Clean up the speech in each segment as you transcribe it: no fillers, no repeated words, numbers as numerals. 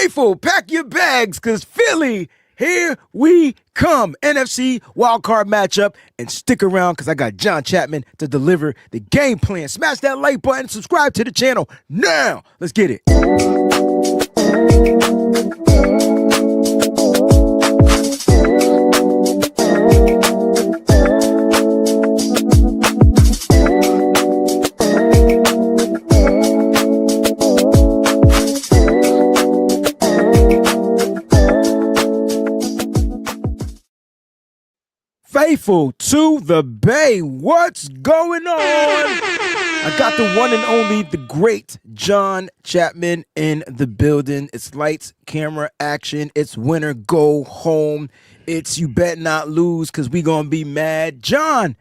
Faithful, pack your bags, because Philly, here we come. NFC wildcard matchup. And stick around, because I got John Chapman to deliver the game plan. Smash that like button, subscribe to the channel now. Let's get it. Faithful to the Bay, what's going on? I got the one and only, the great John Chapman in the building. It's lights, camera, action. It's winner, go home. It's you bet not lose, because we gonna be mad. John,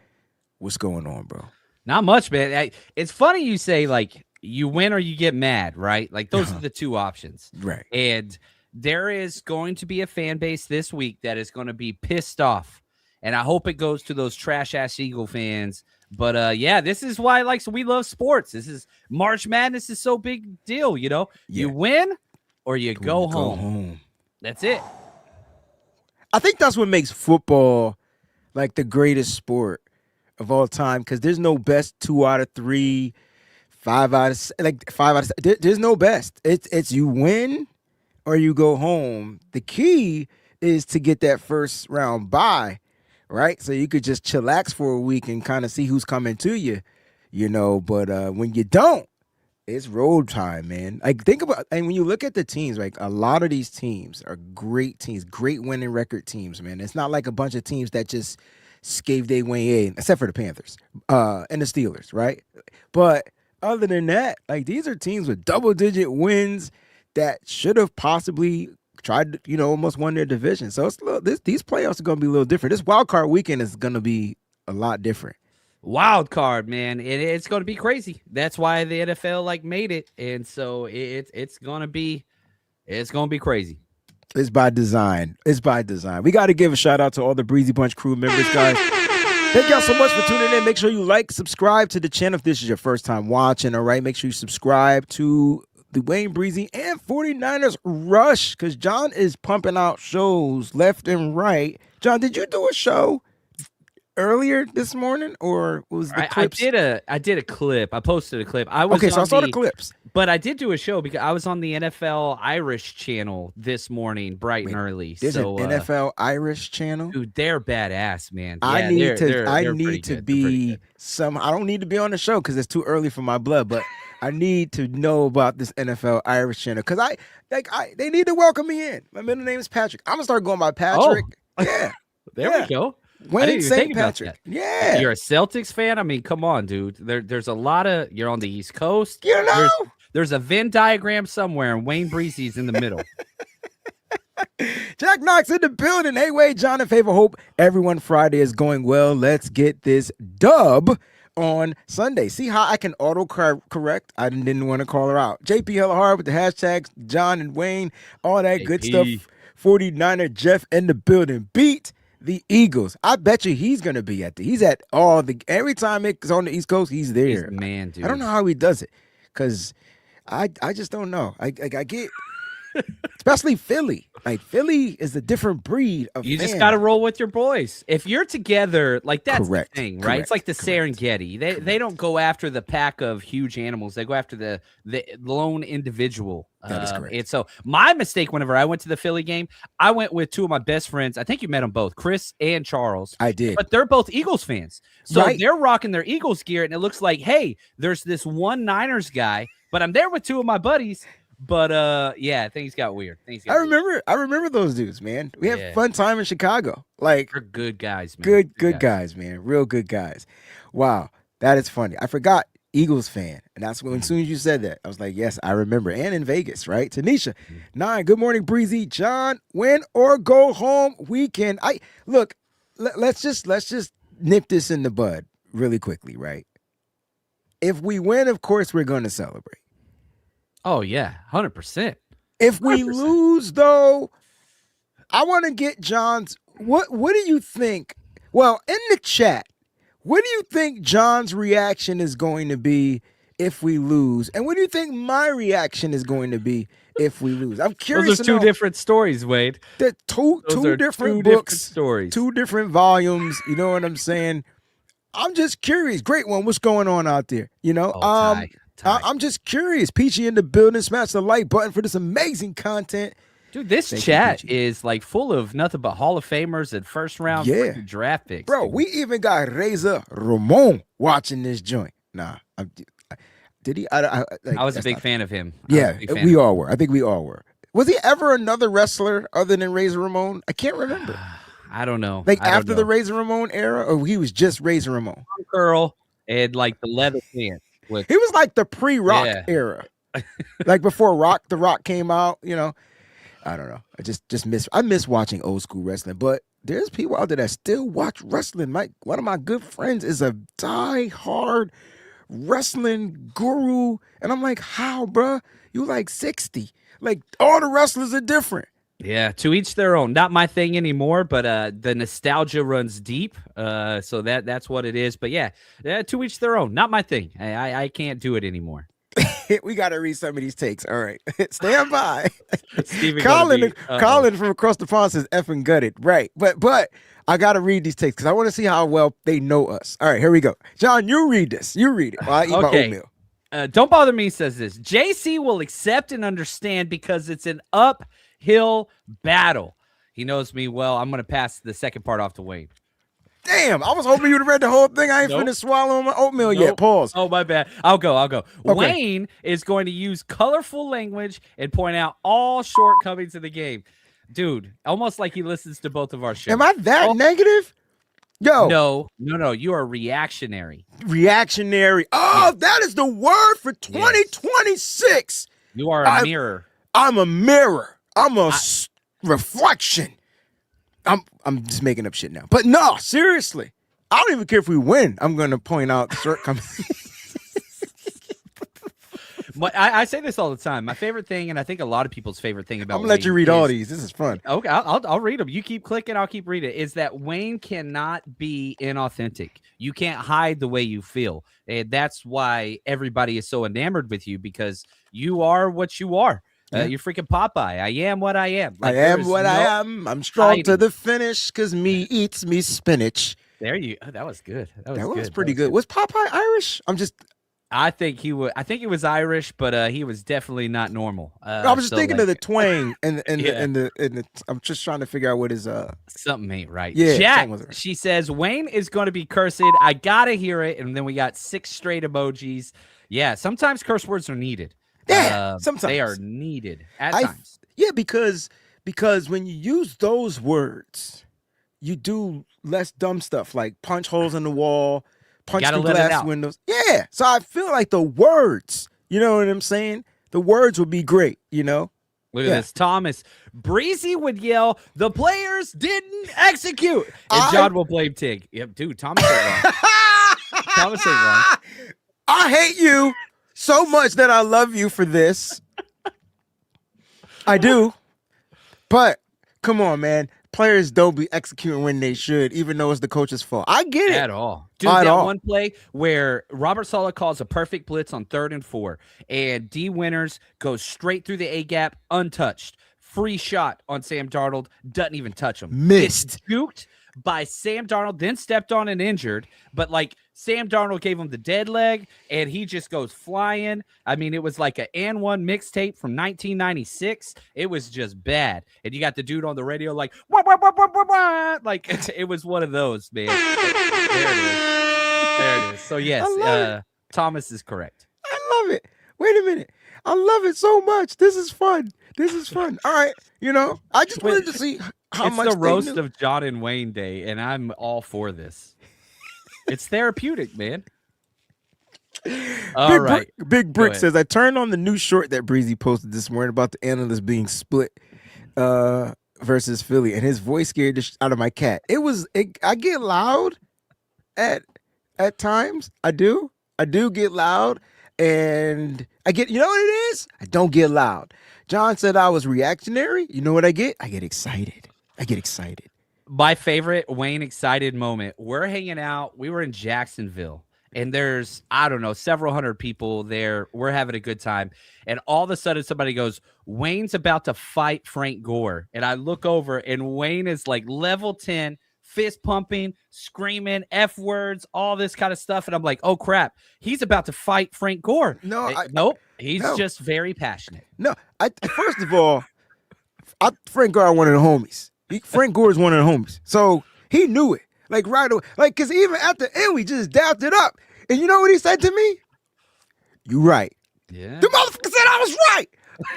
what's going on, bro? Not much, man. It's funny you say, like, you win or you get mad, right? Like, those are the two options. Right. And there is going to be a fan base this week that is going to be pissed off. And I hope it goes to those trash-ass Eagle fans. But, yeah, this is why we love sports. This is March Madness is so big deal, you know? Yeah. You win or you go home. That's it. I think that's what makes football like the greatest sport of all time, because there's no best 2 out of 3, 5 out of like 5 out of. There's no best. It's you win or you go home. The key is to get that first round bye, right? So you could just chillax for a week and kind of see who's coming to you, you know. But when you don't, it's road time, man. Like, think about, and when you look at the teams, like, a lot of these teams are great teams, great winning record teams, man. It's not like a bunch of teams that just scathed their way in, except for the Panthers and the Steelers, right? But other than that, like, these are teams with double-digit wins that should have possibly tried to, you know, almost won their division. So it's these playoffs are going to be a little different. This wild card weekend is going to be a lot different. Wild card, man. It's going to be crazy. That's why the NFL made it. And so it's going to be crazy. It's by design. It's by design. We got to give a shout out to all the Breezy Bunch crew members, guys. Thank y'all so much for tuning in. Make sure you like, subscribe to the channel if this is your first time watching, all right? Make sure you subscribe to the Wayne Breezy and 49ers Rush, because John is pumping out shows left and right. John, did you do a show earlier this morning, or was the clips? I did a clip. I posted a clip. I saw the clips. But I did do a show because I was on the NFL Irish channel this morning, bright and early. There's an NFL Irish channel? Dude, they're badass, man. Yeah, I need to be I don't need to be on the show because it's too early for my blood, but I need to know about this NFL Irish channel because they need to welcome me in. My middle name is Patrick. I'm gonna start going by Patrick. Oh. Yeah. There we go. Wayne St. Patrick. Yeah. You're a Celtics fan? I mean, come on, dude. There's a lot of, you're on the East Coast. You know? There's a Venn diagram somewhere, and Wayne Breezy's in the middle. Jack Knox in the building. Hey, Wade, John, and Favor. Hope everyone Friday is going well. Let's get this dub on Sunday. See how I can auto-correct? I didn't want to call her out. JP hella hard with the hashtags, John and Wayne, all that good stuff. 49er Jeff in the building. Beat the Eagles. I bet you he's going to be every time it's on the East Coast, he's there. He's the man, dude. I don't know how he does it because I just don't know. I get, especially Philly. Like, Philly is a different breed of You fan. just got to roll with your boys. If you're together, like, that's the thing, right? Correct. It's like the Serengeti. They don't go after the pack of huge animals. They go after the lone individual. That is correct. And so my mistake whenever I went to the Philly game, I went with two of my best friends. I think you met them both, Chris and Charles. I did. But they're both Eagles fans. So they're rocking their Eagles gear, and it looks like, hey, there's this one Niners guy, but I'm there with two of my buddies. But yeah, things got weird. I remember those dudes, man. We had fun time in Chicago. Like, they're good guys, man. Good guys, man. Real good guys. Wow, that is funny. I forgot Eagles fan, and that's when as soon as you said that, I was like, yes, I remember. And in Vegas, right? Tanisha, 9. Good morning, Breezy. John, win or go home weekend. Let's just nip this in the bud really quickly, right? If we win, of course, we're going to celebrate. Oh, yeah, 100%. If we lose, though, I want to get John's, what do you think? Well, in the chat, what do you think John's reaction is going to be if we lose? And what do you think my reaction is going to be if we lose. I'm Those curious are to two know. different stories, Wade. They're two Those are different two different books, stories. two different volumes. You know what I'm saying? I'm just curious. Great one. What's going on out there? Oh, Ty. I'm just curious. Peachy in the building. Smash the like button for this amazing content. Dude, this Thank you, chat Peachy. is like full of nothing but Hall of Famers and first round Yeah. freaking draft picks. Bro, dude. we even got Reza Ramon watching this joint. Nah, did he? I was a that's big not- fan of him. Yeah, we all were. I think we all were. Was he ever another wrestler other than Razor Ramon? I can't remember. I don't know. Like I don't after the know. Razor Ramon era, or he was just Razor Ramon? Curl and like the leather pants. With He was like the pre-Rock Yeah. era, like before The Rock came out. I don't know. I miss watching old school wrestling, but there's people out there that still watch wrestling. One of my good friends is a die-hard wrestling guru, and I'm like, how, bruh? You like 60? Like all the wrestlers are different. Yeah, to each their own. Not my thing anymore, but the nostalgia runs deep. So that's what it is. But yeah, to each their own. Not my thing. I can't do it anymore. We got to read some of these takes. All right, stand by. Steven Colin from across the pond says effing gutted. Right, but I got to read these takes because I want to see how well they know us. All right, here we go. John, you read this. You read it while I eat my oatmeal. Don't Bother Me says this. JC will accept and understand because it's an uphill battle. He knows me well. I'm going to pass the second part off to Wayne. Damn, I was hoping you'd have read the whole thing. I ain't Nope. finished swallowing my oatmeal yet. Pause. Oh, my bad. I'll go. Okay. Wayne is going to use colorful language and point out all shortcomings of the game. Dude, almost like he listens to both of our shows. Am I that negative? Yo. No. You are reactionary. Reactionary. Oh, that is the word for 2026. You are a mirror. I'm a mirror. I'm a reflection. I'm just making up shit now. But no, seriously. I don't even care if we win. I'm going to point out the shortcomings. But I say this all the time. My favorite thing, and I think a lot of people's favorite thing about I'm going to let you read all these. This is fun. Okay, I'll read them. You keep clicking, I'll keep reading. Is that Wayne cannot be inauthentic. You can't hide the way you feel. And that's why everybody is so enamored with you, because you are what you are. You're freaking Popeye. I am what I am. Like, I am what I am. I'm strong to the finish because me eats me spinach. That was good. That was pretty good. Was Popeye Irish? I think he was Irish, but he was definitely not normal. I was just thinking of the twang and the. I'm just trying to figure out what is something ain't right. Yeah, Jack, right. She says Wayne is going to be cursed. I gotta hear it, and then we got 6 straight emojis. Yeah, sometimes curse words are needed. Yeah, sometimes they are needed at times. Yeah, because when you use those words, you do less dumb stuff like punch holes in the wall, punch the glass windows. Yeah, so I feel like the words, you know what I'm saying? The words would be great, you know? Look at this. Thomas. Breezy would yell, "The players didn't execute." And John will blame Tig. Yep, dude, Thomas ain't wrong. Thomas ain't wrong. I hate you so much that I love you for this. I do. But come on, man. Players don't be executing when they should, even though it's the coach's fault. I get it. At all. Dude, one play where Robert Saleh calls a perfect blitz on 3rd and 4, and D. Winters goes straight through the A-gap untouched. Free shot on Sam Darnold. Doesn't even touch him. Missed. Gets juked by Sam Darnold, then stepped on and injured. But, like, Sam Darnold gave him the dead leg, and he just goes flying. I mean, it was like an and one mixtape from 1996. It was just bad. And you got the dude on the radio like, wah, wah, wah, wah, wah, wah. Like, it was one of those, man. There it is. There it is. So, yes, Thomas is correct. I love it. Wait a minute. I love it so much. This is fun. All right. You know, I just wanted to see how much. It's the roast of John and Wayne Day, and I'm all for this. It's therapeutic, man. All right. Big Brick says, I turned on the new short that Breezy posted this morning about the analysts being split versus Philly, and his voice scared the out of my cat. I get loud at times. I do get loud, and I get, you know what it is? I don't get loud. John said I was reactionary. You know what I get? I get excited. My favorite Wayne excited moment. We're hanging out. We were in Jacksonville, and there's, I don't know, several hundred people there. We're having a good time. And all of a sudden somebody goes, Wayne's about to fight Frank Gore. And I look over and Wayne is like level 10, fist pumping, screaming, F words, all this kind of stuff. And I'm like, oh crap, he's about to fight Frank Gore. Nope. He's just very passionate. No, first of all, Frank Gore, one of the homies. Frank Gore is one of the homies. So he knew it. Like right away. Like, because even at the end, we just dapped it up. And you know what he said to me? You right. Yeah. The motherfucker said I was right.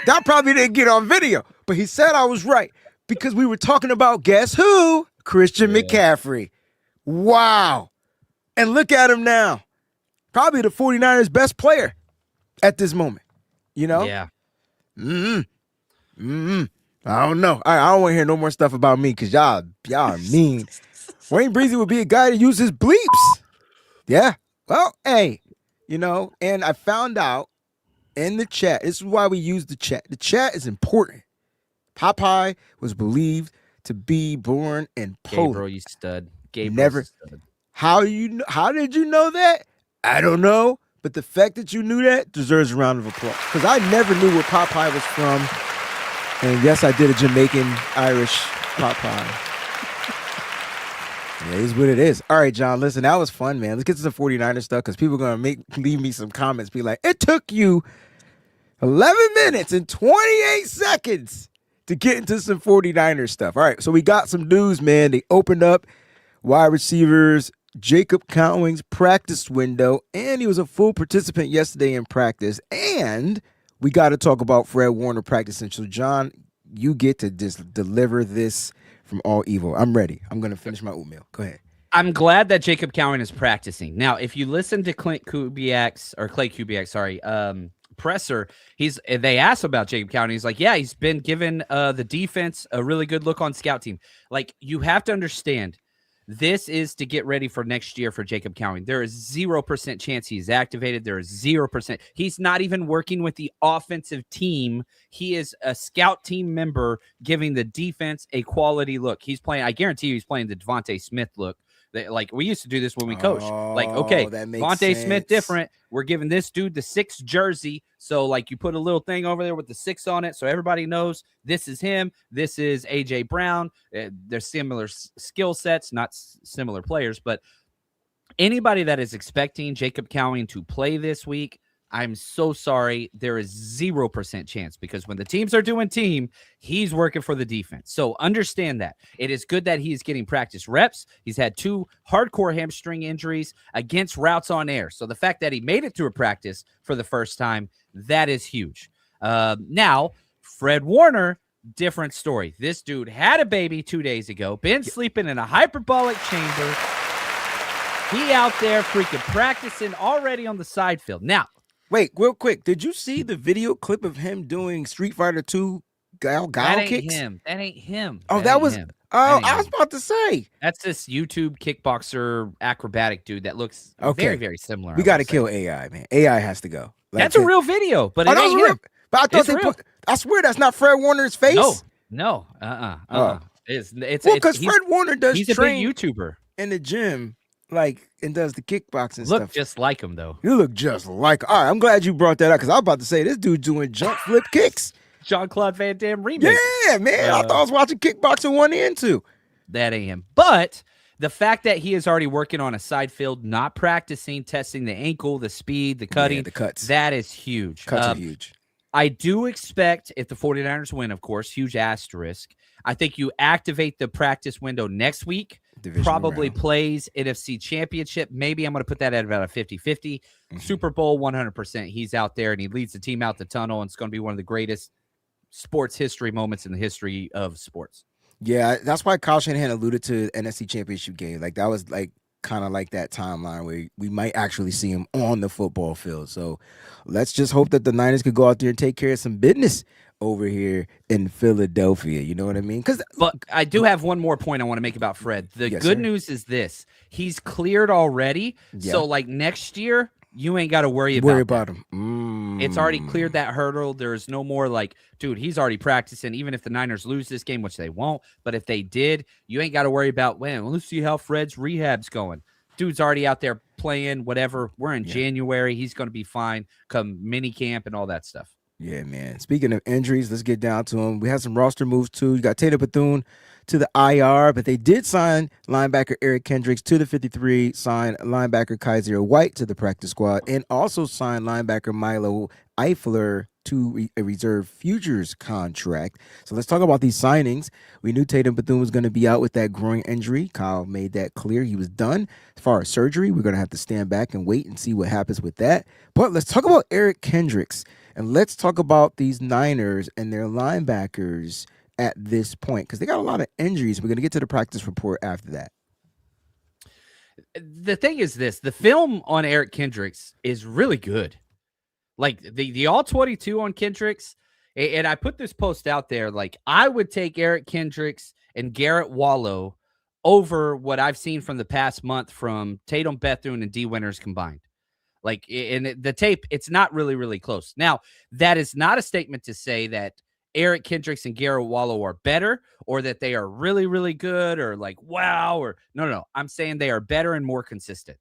That probably didn't get on video, but he said I was right because we were talking about, guess who? Christian McCaffrey. Wow. And look at him now. Probably the 49ers' best player at this moment. You know? Yeah. I don't know. I don't want to hear no more stuff about me because y'all are mean. Wayne Breezie would be a guy to use his bleeps. Yeah. Well, hey, you know, and I found out in the chat, this is why we use the chat. The chat is important. Popeye was believed to be born in Poland. Gabriel, you stud. Gabriel, Never. Stud. How did you know that? I don't know. But the fact that you knew that deserves a round of applause. Because I never knew where Popeye was from. And yes, I did a Jamaican Irish Popeye. Yeah, it is what it is. All right, John, listen, that was fun, man. Let's get to some 49ers stuff because people are going to leave me some comments. Be like, it took you 11 minutes and 28 seconds to get into some 49ers stuff. All right, so we got some news, man. They opened up wide receivers Jacob Cowing's practice window, and he was a full participant yesterday in practice. And we got to talk about Fred Warner practicing. So, John, you get to just deliver this from all evil. I'm ready. I'm going to finish my oatmeal. Go ahead. I'm glad that Jacob Cowing is practicing. Now, if you listen to Clay Kubiak's presser, they asked about Jacob Cowing. He's like, yeah, he's been given the defense a really good look on scout team. Like, you have to understand, this is to get ready for next year for Jacob Cowing. There is 0% chance he's activated. There is 0%. He's not even working with the offensive team. He is a scout team member giving the defense a quality look. He's playing, I guarantee you he's playing the Devontae Smith look. Like, we used to do this when we coached. Like, okay, Devontae Smith different. We're giving this dude the 6 jersey. So, like, you put a little thing over there with the 6 on it so everybody knows this is him. This is A.J. Brown. They're similar skill sets, not similar players. But anybody that is expecting Jacob Cowing to play this week, I'm so sorry. There is 0% chance because when the teams are doing team, he's working for the defense. So understand that. It is good that he's getting practice reps. He's had 2 hardcore hamstring injuries against routes on air. So the fact that he made it through a practice for the first time, that is huge. Now, Fred Warner, different story. This dude had a baby 2 days ago, been sleeping in a hyperbolic chamber. He out there freaking practicing already on the side field. Now, wait, real quick. Did you see the video clip of him doing Street Fighter 2 Gal kicks? That ain't him. Oh, that was him. Oh, I was about to say. That's this YouTube kickboxer acrobatic dude that looks very, very similar. We got to kill AI, man. AI has to go. Like, that's a real video, but it ain't him. But I thought I swear that's not Fred Warner's face. No. It's because Fred Warner does. He's a big YouTuber in the gym. Like, and does the kickboxing stuff. Look just like him, though. You look just like. All right, I'm glad you brought that up because I was about to say this dude doing jump flip kicks. Jean-Claude Van Damme remake. Yeah, man. I thought I was watching Kickboxing 1 and 2. That ain't him. But the fact that he is already working on a side field, not practicing, testing the ankle, the speed, the cutting, the cuts. That is huge. Cuts are huge. I do expect, if the 49ers win, of course, huge asterisk, I think you activate the practice window next week. Probably plays NFC Championship. Maybe I'm going to put that at about a 50-50. Super Bowl, 100%. He's out there, and he leads the team out the tunnel, and it's going to be one of the greatest sports history moments in the history of sports. Yeah, that's why Kyle Shanahan alluded to NFC Championship game. Like, that was, like, kind of like that timeline where we might actually see him on the football field. So let's just hope that the Niners could go out there and take care of some business over here in Philadelphia. You know what I mean? But I do have one more point I want to make about Fred. The good news is this. He's cleared already. Yeah. So, like, next year, you ain't got to worry about him. It's already cleared that hurdle. There's no more like, dude, he's already practicing. Even if the Niners lose this game, which they won't, but if they did, you ain't got to worry about, let's see how Fred's rehab's going. dude's already out there playing, whatever. We're in Yeah. January. He's going to be fine come mini camp and all that stuff. Yeah, man. Speaking of injuries, let's get down to them. We had some roster moves too. You got Tatum Bethune to the IR, but they did sign linebacker Eric Kendricks to the 53, sign linebacker Kaiser White to the practice squad, and also signed linebacker Milo Eifler to a reserve futures contract. So let's talk about these signings. We knew Tatum Bethune was going to be out with that groin injury. Kyle made that clear. He was done. As far as surgery, we're going to have to stand back and wait and see what happens with that. But let's talk about Eric Kendricks. And let's talk about these Niners and their linebackers at this point, because they got a lot of injuries. We're going to get to the practice report after that. The thing is this, the film on Eric Kendricks is really good. Like the all 22 on Kendricks, and I put this post out there, like I would take Eric Kendricks and Garrett Wallow over what I've seen from the past month from Tatum Bethune and D Winters combined. Like in the tape, it's not really, really close. Now, that is not a statement to say that Eric Kendricks and Garrett Wallow are better or that they are really, really good or like, wow, or no. I'm saying they are better and more consistent.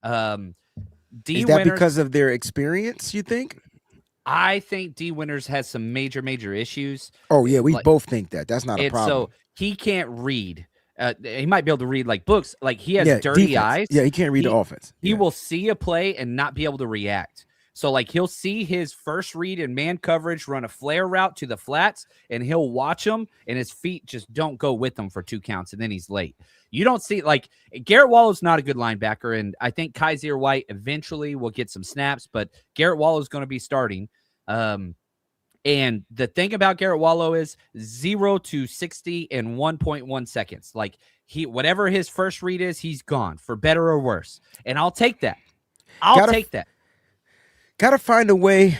Is that because of their experience, you think? I think D Winters has some major, major issues. Oh, yeah, we both think that. That's not a problem. So he can't read. He might be able to read like books. Like he has dirty defense. eyes. Yeah, he can't read the offense. He will see a play and not be able to react. So like he'll see his first read in man coverage, run a flare route to the flats, and he'll watch him, and his feet just don't go with him for 2 counts, and then he's late. You don't see like Garrett Wallow's not a good linebacker, and I think Kaiser White eventually will get some snaps, but Garrett Wallow's going to be starting. And the thing about Garrett Wallow is 0 to 60 in 1.1 seconds. Like whatever his first read is, he's gone for better or worse. And I'll take that. I'll take that. Got to find a way.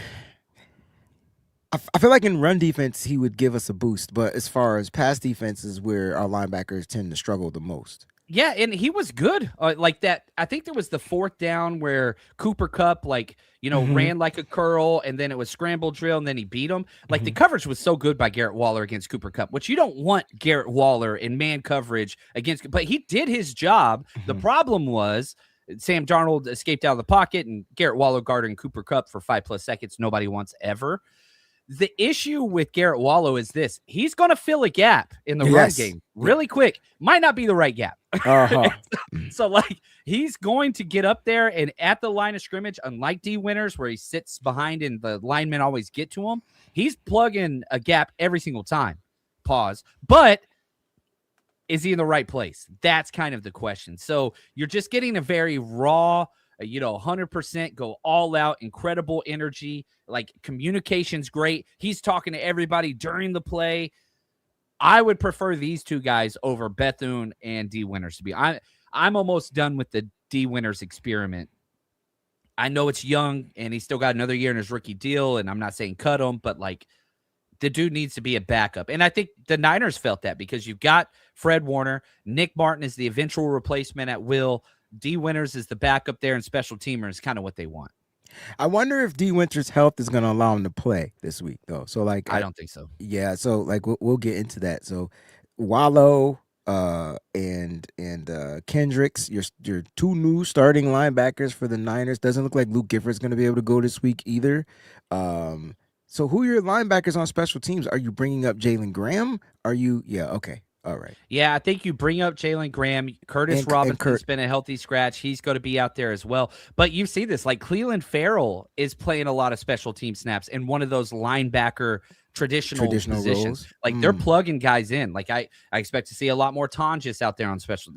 I feel like in run defense, he would give us a boost. But as far as pass defense is where our linebackers tend to struggle the most. Yeah, and he was good like that. I think there was the 4th down where Cooper Kupp, ran like a curl, and then it was scramble drill, and then he beat him. Like the coverage was so good by Garrett Waller against Cooper Kupp, which you don't want Garrett Waller in man coverage against. But he did his job. The problem was Sam Darnold escaped out of the pocket, and Garrett Waller guarding Cooper Kupp for 5+ seconds. Nobody wants ever. The issue with Garrett Wallow is this. He's going to fill a gap in the run game really quick. Might not be the right gap. So he's going to get up there and at the line of scrimmage, unlike D Winters, where he sits behind and the linemen always get to him, he's plugging a gap every single time. Pause. But is he in the right place? That's kind of the question. So you're just getting a very raw, 100% go all out, incredible energy, like communication's great. He's talking to everybody during the play. I would prefer these 2 guys over Bethune and D Winters to be. I'm almost done with the D Winters experiment. I know it's young and he's still got another year in his rookie deal, and I'm not saying cut him, but the dude needs to be a backup. And I think the Niners felt that because you've got Fred Warner, Nick Martin is the eventual replacement at will. D Winters is the backup there, and special teamer is kind of what they want. I wonder if D Winters' health is going to allow him to play this week, though. So, I don't think so. Yeah, so we'll get into that. So, Wallow and Kendricks, your 2 new starting linebackers for the Niners. Doesn't look like Luke Gifford's going to be able to go this week either. So, who are your linebackers on special teams? Are you bringing up Jalen Graham? Okay. All right. Yeah, I think you bring up Jalen Graham. Curtis Robinson's been a healthy scratch. He's going to be out there as well. But you see this, like Cleveland Farrell is playing a lot of special team snaps in one of those linebacker traditional positions. Roles. Like they're plugging guys in. Like I expect to see a lot more Tonjes out there on special,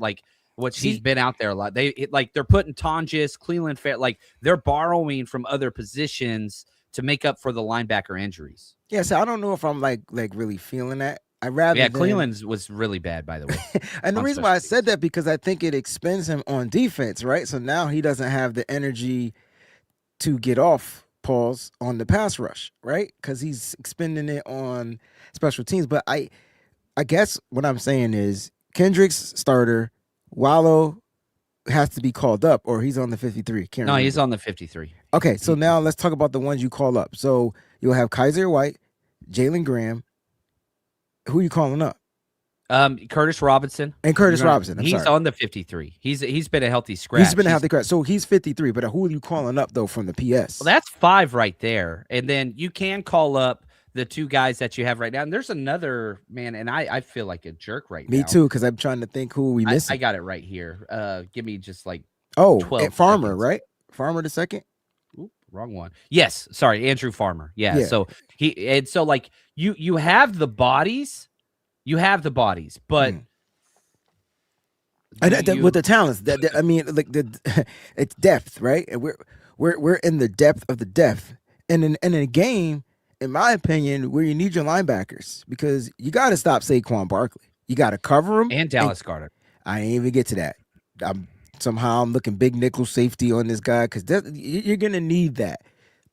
he's been out there a lot. They're putting Tonjes, Cleveland Farrell, they're borrowing from other positions to make up for the linebacker injuries. Yeah, so I don't know if I'm like really feeling that. Cleveland's was really bad, by the way. And the reason why I said that because I think it expends him on defense, right? So now he doesn't have the energy to get off Pauls on the pass rush, right? Because he's expending it on special teams. But I guess what I'm saying is Kendricks starter, Wallow has to be called up, or he's on the 53. He's on the 53. Okay, so now let's talk about the ones you call up. So you'll have Kaiser White, Jalen Graham. Who are you calling up? Curtis Robinson. And Curtis Robinson. I'm He's sorry. on the 53. He's been a healthy scratch. He's been a healthy crash. So he's 53, but who are you calling up, though, from the PS? Well, that's 5 right there. And then you can call up the 2 guys that you have right now. And there's another, man, and I feel like a jerk right now. Me too, because I'm trying to think who we missing. I got it right here. Give me just like 12 Farmer, seconds. right? Farmer the second? Ooh, wrong one. Yes, sorry, Andrew Farmer. Yeah. So like you have the bodies. You have the bodies, but with the talents, I mean, like it's depth, right? And we're in the depth of the depth, and in a game, in my opinion, where you need your linebackers because you got to stop Saquon Barkley. You got to cover him and Dallas Goedert. I ain't even get to that. I'm looking big nickel safety on this guy because you're gonna need that,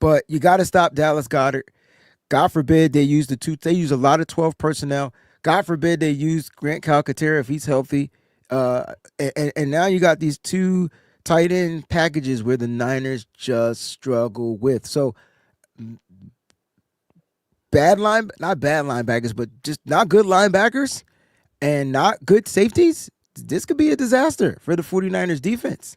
but you got to stop Dallas Goedert. God forbid they use They use a lot of 12 personnel. God forbid they use Grant Calcaterra if he's healthy. And now you got these 2 tight end packages where the Niners just struggle with. So not bad linebackers, but just not good linebackers and not good safeties. This could be a disaster for the 49ers defense.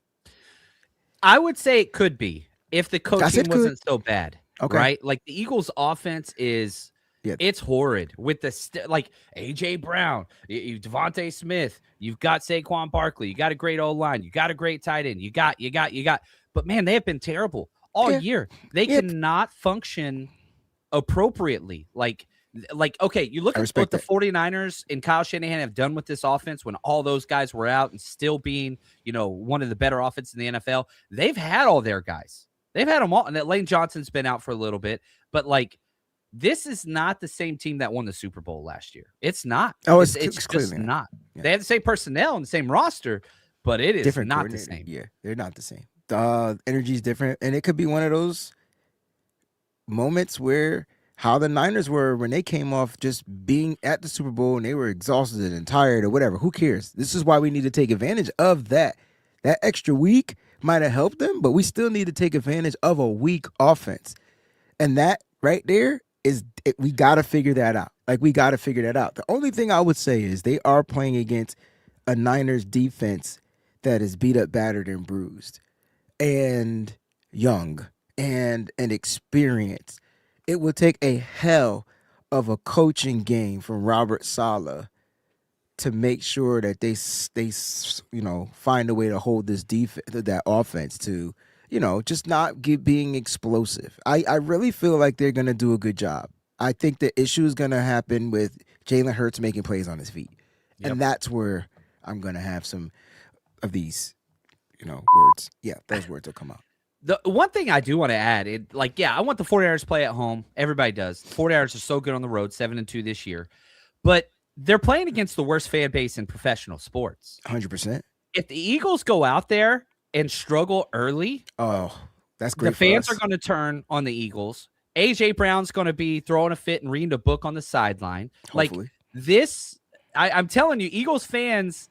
I would say it could be if the coaching wasn't so bad. Okay. Right? Like the Eagles offense is it's horrid with the like AJ Brown, Devontae Smith, you've got Saquon Barkley, you got a great O-line, you got a great tight end, you got, but man, they have been terrible all year. They cannot function appropriately. Like, okay, you look at what the 49ers and Kyle Shanahan have done with this offense when all those guys were out and still being, one of the better offenses in the NFL. They've had all their guys. They've had them all. And that Lane Johnson's been out for a little bit, but like, this is not the same team that won the Super Bowl last year. It's not. Oh, it's just not. Yeah. They have the same personnel and the same roster, but it is different not the same. Yeah, they're not the same. The energy is different, and it could be one of those moments where how the Niners were when they came off just being at the Super Bowl and they were exhausted and tired or whatever. Who cares? This is why we need to take advantage of that. That extra week might have helped them, but we still need to take advantage of a weak offense. And that right there we got to figure that out. Like, we got to figure that out. The only thing I would say is they are playing against a Niners defense that is beat up, battered, and bruised, and young, and experienced. It would take a hell of a coaching game from Robert Saleh to make sure that they find a way to hold this that offense to, just not being explosive. I really feel like they're going to do a good job. I think the issue is going to happen with Jalen Hurts making plays on his feet. Yep. And that's where I'm going to have some of these, words. Yeah, those words will come out. The one thing I do want to add, I want the 49ers to play at home. Everybody does. The 49ers are so good on the road, 7-2 this year. But they're playing against the worst fan base in professional sports. 100%. If the Eagles go out there and struggle early, that's great. The fans are going to turn on the Eagles. AJ Brown's going to be throwing a fit and reading a book on the sideline. Hopefully. Like this, I'm telling you, Eagles fans,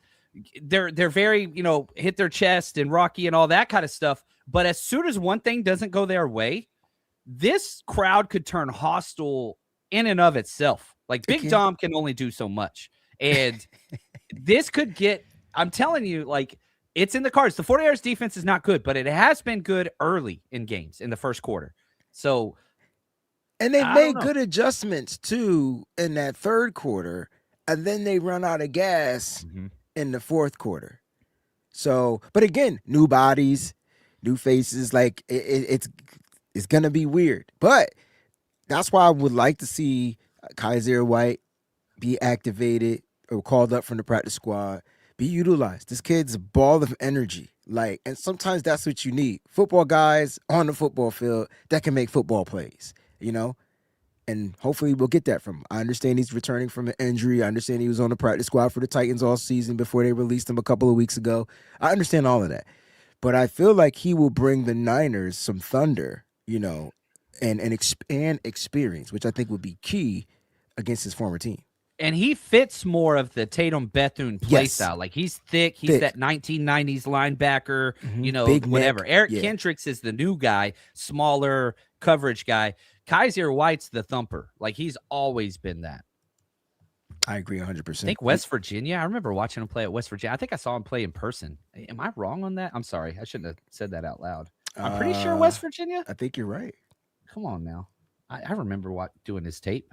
they're very, hit their chest and rocky and all that kind of stuff. But as soon as one thing doesn't go their way, this crowd could turn hostile in and of itself. Like Big Dom can only do so much. And this could get, I'm telling you, like, it's in the cards. The 49ers defense is not good, but it has been good early in games in the first quarter. So, and they've made good adjustments too in that third quarter, and then they run out of gas in the fourth quarter. So, but again, new bodies, new faces, like it's gonna be weird. But that's why I would like to see Kaiser White be activated or called up from the practice squad, be utilized. This kid's a ball of energy. Like, and sometimes that's what you need. Football guys on the football field that can make football plays, and hopefully we'll get that from him. I understand he's returning from an injury. I understand he was on the practice squad for the Titans all season before they released him a couple of weeks ago. I understand all of that. But I feel like he will bring the Niners some thunder, and experience, which I think would be key against his former team. And he fits more of the Tatum Bethune play style. Like, he's thick. He's that 1990s linebacker, Big whatever. neck. Eric Kendricks is the new guy, smaller coverage guy. Kaiser White's the thumper. Like, he's always been that. I agree I 100%. think West Virginia. I remember watching him play at West Virginia. I think I saw him play in person. Am I wrong on that? I'm sorry. I shouldn't have said that out loud. I'm pretty sure Uh, West Virginia. I think you're right. Come on now. I remember doing his tape.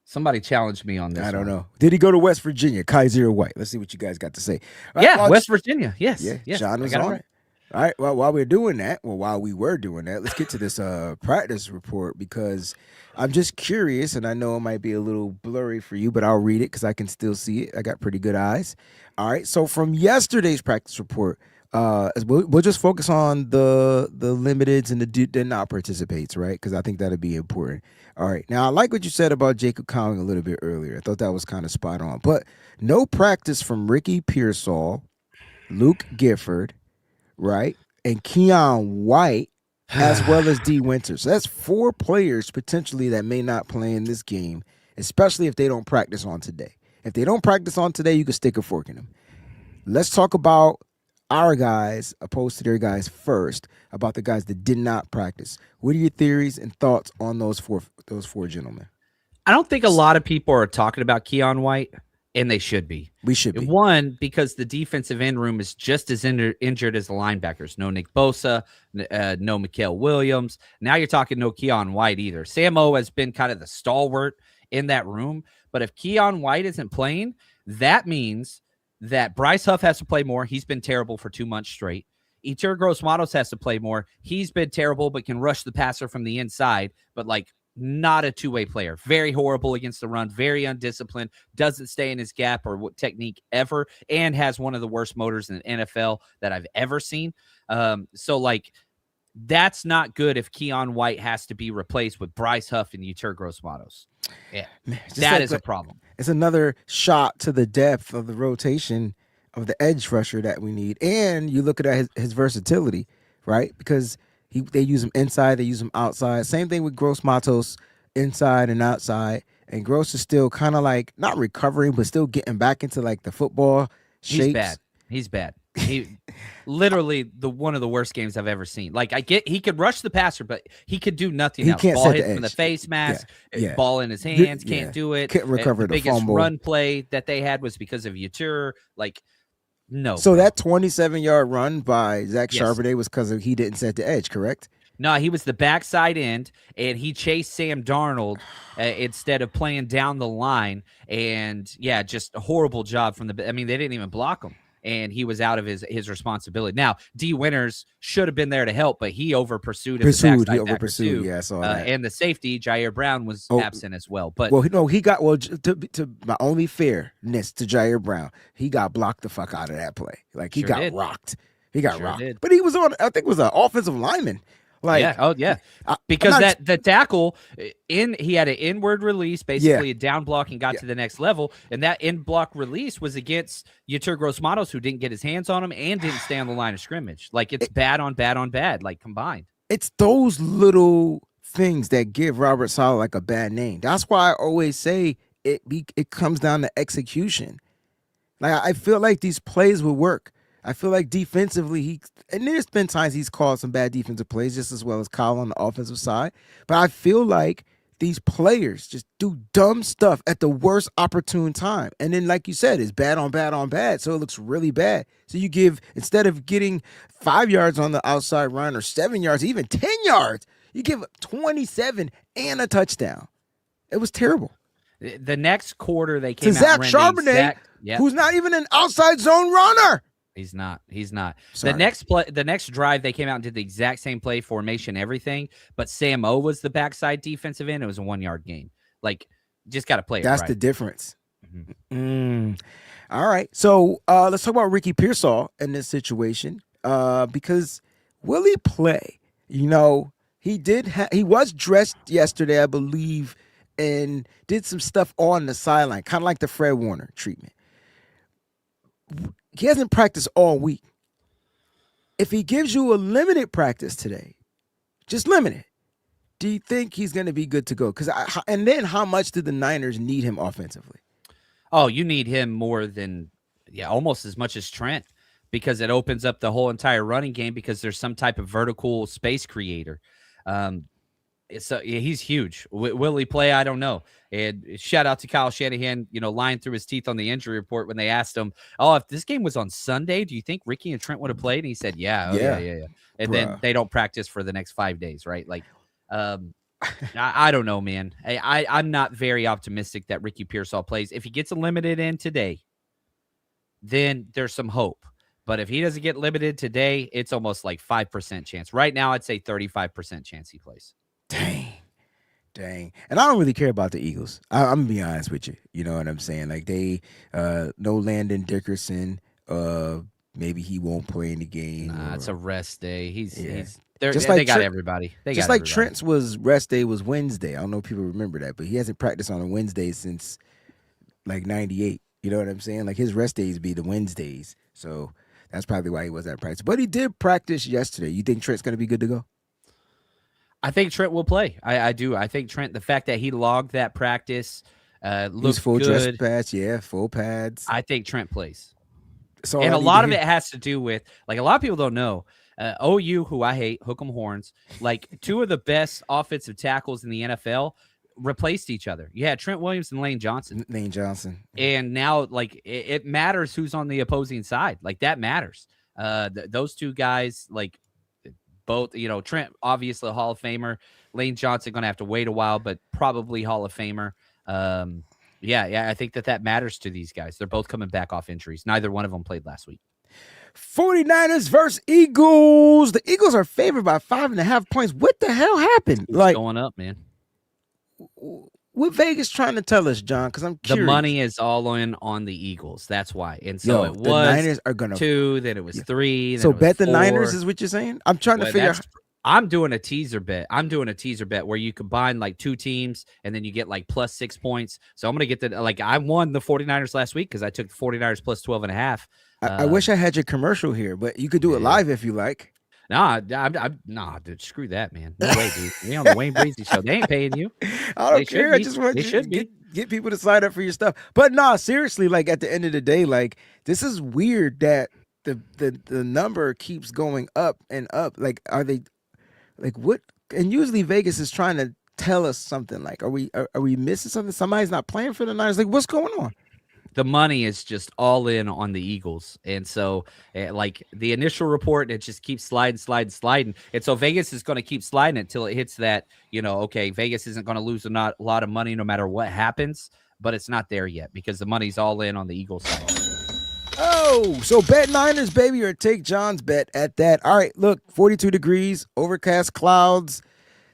Somebody challenged me on I this don't one. know. Did he go to West Virginia? Kaiser or White? Let's see what you guys got to say. All right, Yeah, well, West Virginia. Yes, yeah, yes, John I was got it on right. it. All right. Well, while we were doing that, let's get to this practice report because I'm just curious, and I know it might be a little blurry for you, but I'll read it because I can still see it. I got pretty good eyes. All right. So from yesterday's practice report, we'll just focus on the limiteds and the did not participates, right? Because I think that'd be important. All right. Now I like what you said about Jacob Cowing a little bit earlier. I thought that was kind of spot on. But no practice from Ricky Pearsall, Luke Gifford, right? And Keon White, as well as D Winters. So that's 4 players potentially that may not play in this game, especially if they don't practice on today. If they don't practice on today, you can stick a fork in them. Let's talk about our guys opposed to their guys first, about the guys that did not practice. What are your theories and thoughts on those four gentlemen? I don't think a lot of people are talking about Keon White, and they should be. We should be. One, because the defensive end room is just as injured as the linebackers. No Nick Bosa, no Mikael Williams. Now you're talking no Keon White either. Sam O has been kind of the stalwart in that room. But if Keon White isn't playing, that means that Bryce Huff has to play more. He's been terrible for 2 months straight. Eter Gross-Matos has to play more. He's been terrible, but can rush the passer from the inside. But not a two-way player. Very horrible against the run, very undisciplined, doesn't stay in his gap or what technique ever, and has one of the worst motors in the NFL that I've ever seen. That's not good if Keon White has to be replaced with Bryce Huff and Yetur Gross-Matos. Yeah, that is a problem. It's another shot to the depth of the rotation of the edge rusher that we need. And you look at his versatility, right? Because they use him inside, they use him outside. Same thing with Gross Matos, inside and outside. And Gross is still kind of not recovering, but still getting back into the football shapes. He's bad. He literally one of the worst games I've ever seen. I get he could rush the passer, but he could do nothing He else. can't Ball set hit the from the edge. face mask, Yeah. ball in his hands, can't do it. Can't recover the biggest fumble. run play that they had was because of Yetur. No. So that 27-yard run by Zach Yes. Charbonnet was because he didn't set the edge, correct? No, he was the backside end, and he chased Sam Darnold instead of playing down the line. And, yeah, just a horrible job from they didn't even block him, and he was out of his responsibility. Now, D. Winters should have been there to help, but he over-pursued. He over-pursued, yeah, I saw that. And the safety, Jair Brown, was absent as well. But he got to my only fairness to Jair Brown, he got blocked the fuck out of that play. He got rocked. He got rocked. Did. But he was on, I think it was an offensive lineman. Because the tackle he had an inward release, basically a down block, and got to the next level. And that in block release was against Yetur Gross-Matos, who didn't get his hands on him and didn't stay on the line of scrimmage. It's bad on bad on bad, combined. It's those little things that give Robert Saleh a bad name. That's why I always say it comes down to execution. I feel like these plays will work. I feel like defensively, and there's been times he's called some bad defensive plays just as well as Kyle on the offensive side. But I feel like these players just do dumb stuff at the worst opportune time. And then, like you said, it's bad on bad on bad. So it looks really bad. So you instead of getting 5 yards on the outside run or 7 yards, even 10 yards, you give 27 and a touchdown. It was terrible. The next quarter, they came to out Zach Charbonnet, who's not even an outside zone runner. He's not. Sorry. The next drive, they came out and did the exact same play, formation, everything. But Sam O was the backside defensive end. It was a 1 yard gain. Just got to play it right. That's the difference. Mm-hmm. All right. So let's talk about Ricky Pearsall in this situation. Because will he play? He was dressed yesterday, I believe, and did some stuff on the sideline, kind of like the Fred Warner treatment. He hasn't practiced all week. If he gives you a limited practice today, just limited, do you think he's going to be good to go? And then how much do the Niners need him offensively? Oh, you need him more than, almost as much as Trent, because it opens up the whole entire running game because there's some type of vertical space creator. So yeah, he's huge. Will he play? I don't know. And shout out to Kyle Shanahan, lying through his teeth on the injury report when they asked him, "Oh, if this game was on Sunday, do you think Ricky and Trent would have played?" And he said, "Yeah, oh yeah, Yeah, yeah, yeah." And then bruh. they don't practice for the next 5 days, right? Like, I don't know, man. I'm not very optimistic that Ricky Pearsall plays. If he gets limited in today, then there's some hope. But if he doesn't get limited today, it's almost like 5% chance. Right now, I'd say 35% chance he plays. Dang. Dang. And I don't really care about the Eagles. I'm gonna be honest with you. You know what I'm saying? Like they no Landon Dickerson. Maybe he won't play in the game. Nah, it's a Or rest day. yeah. They got everybody. They Just got like everybody. Trent's was rest day was Wednesday. I don't know if people remember that, but he hasn't practiced on a Wednesday since like '98. You know what I'm saying? Like his rest days be the Wednesdays. So that's probably why he wasn't at practice. But he did practice yesterday. You think Trent's gonna be good to go? I think Trent will play. I do. I think Trent, the fact that he logged that practice He's looked full dress good. pads, yeah, full pads. I think Trent plays. That's all And I a need to lot of hear. it has to do with, like, a lot of people don't know. OU, who I hate, hook 'em horns, like two of the best offensive tackles in the NFL replaced each other. You had Trent Williams and Lane Johnson. Lane Johnson. And now, like, it matters who's on the opposing side. Like, that matters. Those two guys, like, both, Trent, obviously a Hall of Famer. Lane Johnson going to have to wait a while, but probably Hall of Famer. Yeah, I think that matters to these guys. They're both coming back off injuries. Neither one of them played last week. 49ers versus Eagles. The Eagles are favored by 5.5 points. What the hell happened? It's Like, going up, man. what Vegas trying to tell us, John? Because I'm The curious. money is all in on the Eagles. That's why. And so it the was Niners are gonna 2, then it was 3. Then So it was bet the 4. Niners is what you're saying? I'm trying to Well, figure out. I'm doing a teaser bet. Where you combine like two teams and then you get like plus 6 points. So I'm going to get I won the 49ers last week because I took the 49ers plus 12.5. I wish I had your commercial here, but you could do it live if you like. Nah, dude, screw that, man. No way, dude. We on the Wayne Breezie show. They ain't paying you. I don't care. I just want They you should to get people to sign up for your stuff. But nah, seriously, like at the end of the day, like this is weird that the number keeps going up and up. Like, are they like what? And usually Vegas is trying to tell us something. Like, are we missing something? Somebody's not playing for the Niners. Like, what's going on? The money is just all in on the Eagles. And so, like the initial report, it just keeps sliding. And so Vegas is going to keep sliding until it hits that, okay, Vegas isn't going to lose a lot of money no matter what happens, but it's not there yet because the money's all in on the Eagles side. Oh, so bet Niners, baby, or take John's bet at that. All right, look, 42 degrees, overcast clouds.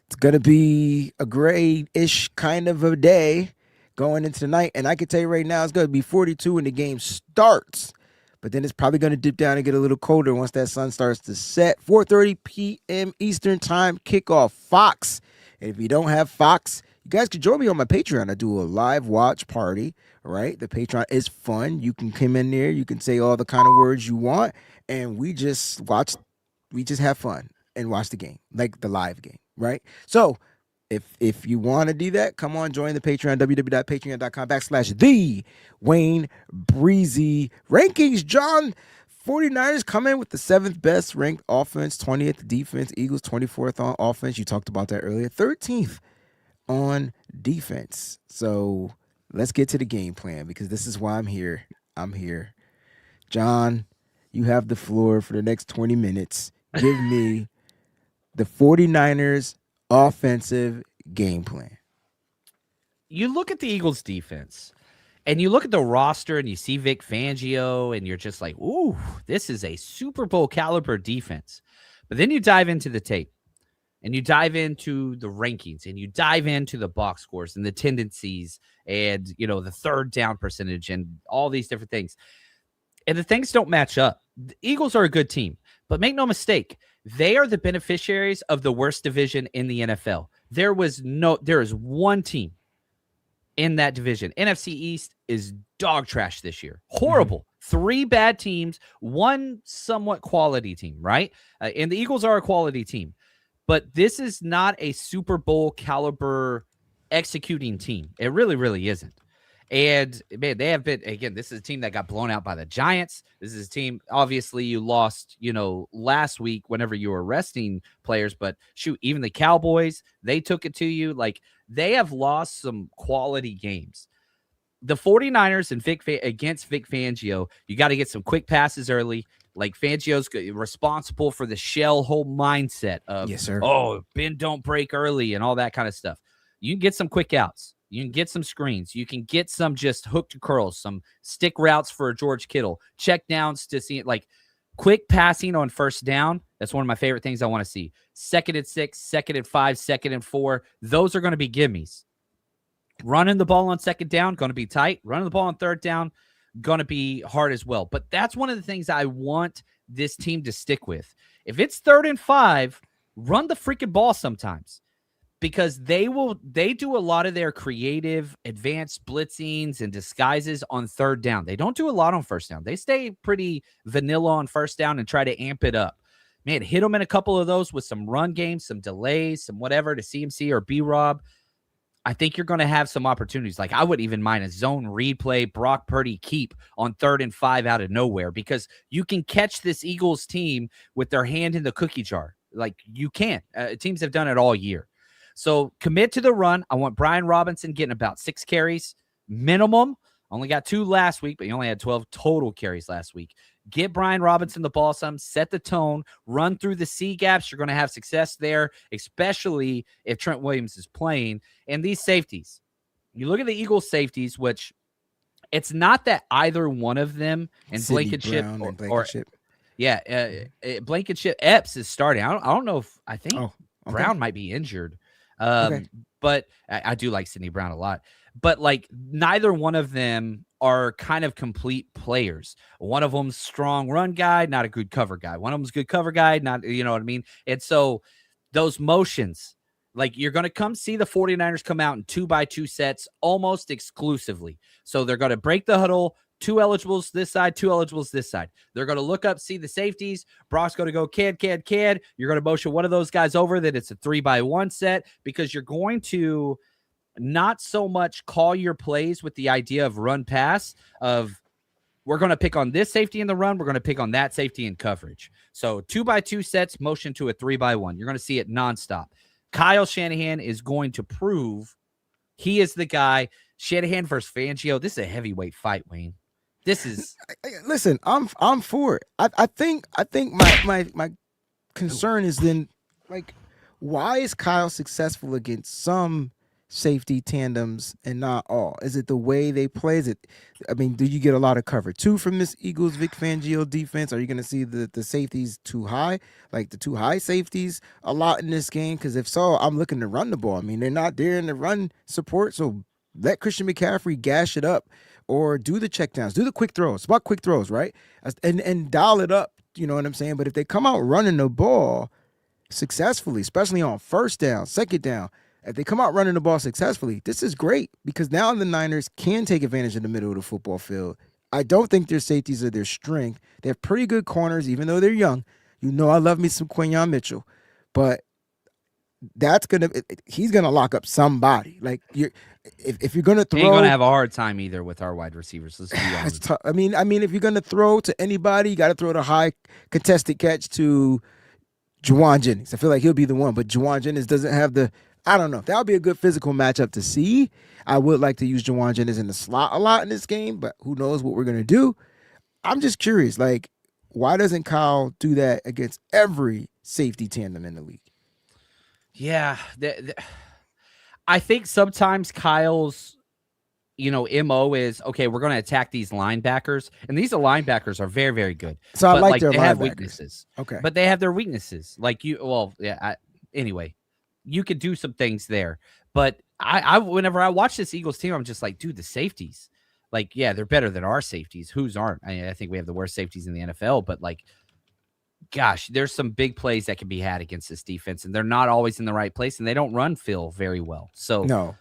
It's going to be a gray-ish kind of a day going into the night. And I can tell you right now, it's going to be 42 when the game starts. But then it's probably going to dip down and get a little colder once that sun starts to set. 4:30 p.m. Eastern time, kickoff, Fox. And if you don't have Fox, you guys can join me on my Patreon. I do a live watch party, all right? The Patreon is fun. You can come in there. You can say all the kind of words you want. And we just have fun and watch the game, like the live game, right? So if you want to do that, come on, join the Patreon, www.patreon.com/the Wayne Breezy rankings. John, 49ers come in with the 7th best ranked offense, 20th defense, Eagles 24th on offense. You talked about that earlier. 13th on defense. So let's get to the game plan because this is why I'm here. John, you have the floor for the next 20 minutes. Give me the 49ers offensive game plan. You look at the Eagles defense and you look at the roster and you see Vic Fangio and you're just like, ooh, this is a Super Bowl caliber defense. But then you dive into the tape and you dive into the rankings and you dive into the box scores and the tendencies and, the third down percentage and all these different things. And the things don't match up. The Eagles are a good team, but make no mistake, they are the beneficiaries of the worst division in the NFL. There is one team in that division. NFC East is dog trash this year. Horrible. Mm-hmm. 3 bad teams, 1 somewhat quality team, right? And the Eagles are a quality team. But this is not a Super Bowl caliber executing team. It really, really isn't. And man, they have been, again, this is a team that got blown out by the Giants. This is a team, obviously, you lost, last week whenever you were resting players, but shoot, even the Cowboys, they took it to you. Like, they have lost some quality games. The 49ers and against Vic Fangio, you got to get some quick passes early. Like, Fangio's responsible for the shell hole mindset of, Yes, sir. bend, don't break early and all that kind of stuff. You can get some quick outs. You can get some screens. You can get some just hook to curls, some stick routes for George Kittle, check downs to see it, like quick passing on first down. That's one of my favorite things I want to see. 2nd and 6, 2nd and 5, 2nd and 4. Those are going to be gimmies. Running the ball on 2nd down, going to be tight. Running the ball on 3rd down, going to be hard as well. But that's one of the things I want this team to stick with. If it's 3rd and 5, run the freaking ball sometimes, because they do a lot of their creative advanced blitzings and disguises on 3rd down. They don't do a lot on 1st down. They stay pretty vanilla on 1st down and try to amp it up. Man, hit them in a couple of those with some run games, some delays, some whatever to CMC or B-Rob. I think you're going to have some opportunities. Like, I wouldn't even mind a zone replay, Brock Purdy keep on 3rd and 5 out of nowhere, because you can catch this Eagles team with their hand in the cookie jar. Like, you can. Teams have done it all year. So commit to the run. I want Brian Robinson getting about 6 carries minimum. Only got 2 last week, but he only had 12 total carries last week. Get Brian Robinson the ball some, set the tone, run through the C gaps. You're going to have success there, especially if Trent Williams is playing. And these safeties, you look at the Eagles safeties, which it's not that either one of them, and Blankenship Blankenship Epps is starting. I don't know if I think Brown might be injured. But I do like Sidney Brown a lot. But like, neither one of them are kind of complete players. One of them's strong run guy, not a good cover guy. One of them's good cover guy, not, you know what I mean? And so those motions, like, you're going to come see the 49ers come out in 2x2 sets almost exclusively. So they're going to break the huddle, 2 eligibles this side, 2 eligibles this side. They're going to look up, see the safeties. Brock's going to go CAD. You're going to motion one of those guys over, that it's a 3x1 set, because you're going to not so much call your plays with the idea of run pass, of we're going to pick on this safety in the run, we're going to pick on that safety in coverage. So 2x2 sets, motion to a 3x1. You're going to see it nonstop. Kyle Shanahan is going to prove he is the guy. Shanahan versus Fangio. This is a heavyweight fight, Wayne. This is. Listen, I'm for it. I think my concern is then, like, why is Kyle successful against some safety tandems and not all? Is it the way they play? Do you get a lot of cover 2 from this Eagles Vic Fangio defense? Are you going to see the safeties too high, like the 2 high safeties a lot in this game? Because if so, I'm looking to run the ball. I mean, they're not there in the run support, so let Christian McCaffrey gash it up, or do the checkdowns, do the quick throws. It's about quick throws, right? And dial it up. You know what I'm saying? But if they come out running the ball successfully, especially on 1st down, 2nd down, if they come out running the ball successfully, this is great, because now the Niners can take advantage of the middle of the football field. I don't think their safeties are their strength. They have pretty good corners, even though they're young. You know, I love me some Quinyon Mitchell, but he's gonna lock up somebody. Like, if you're gonna throw, ain't gonna have a hard time either with our wide receivers. Let's be honest. It's tough. I mean, if you're gonna throw to anybody, you got to throw the high contested catch to Juwan Jennings. I feel like he'll be the one, but Juwan Jennings doesn't have the. I don't know. That would be a good physical matchup to see. I would like to use Juwan Jennings in the slot a lot in this game, but who knows what we're gonna do? I'm just curious. Like, why doesn't Kyle do that against every safety tandem in the league? Yeah, I think sometimes Kyle's, MO is, okay, we're going to attack these linebackers, and these linebackers are very, very good. So I like their they linebackers. Have weaknesses. Okay, but they have their weaknesses. Like anyway, you could do some things there. But I whenever I watch this Eagles team, I'm just like, dude, the safeties, like, yeah, they're better than our safeties. Whose aren't? I think we have the worst safeties in the NFL, but like, gosh, there's some big plays that can be had against this defense, and they're not always in the right place, and they don't run Phil very well. So no,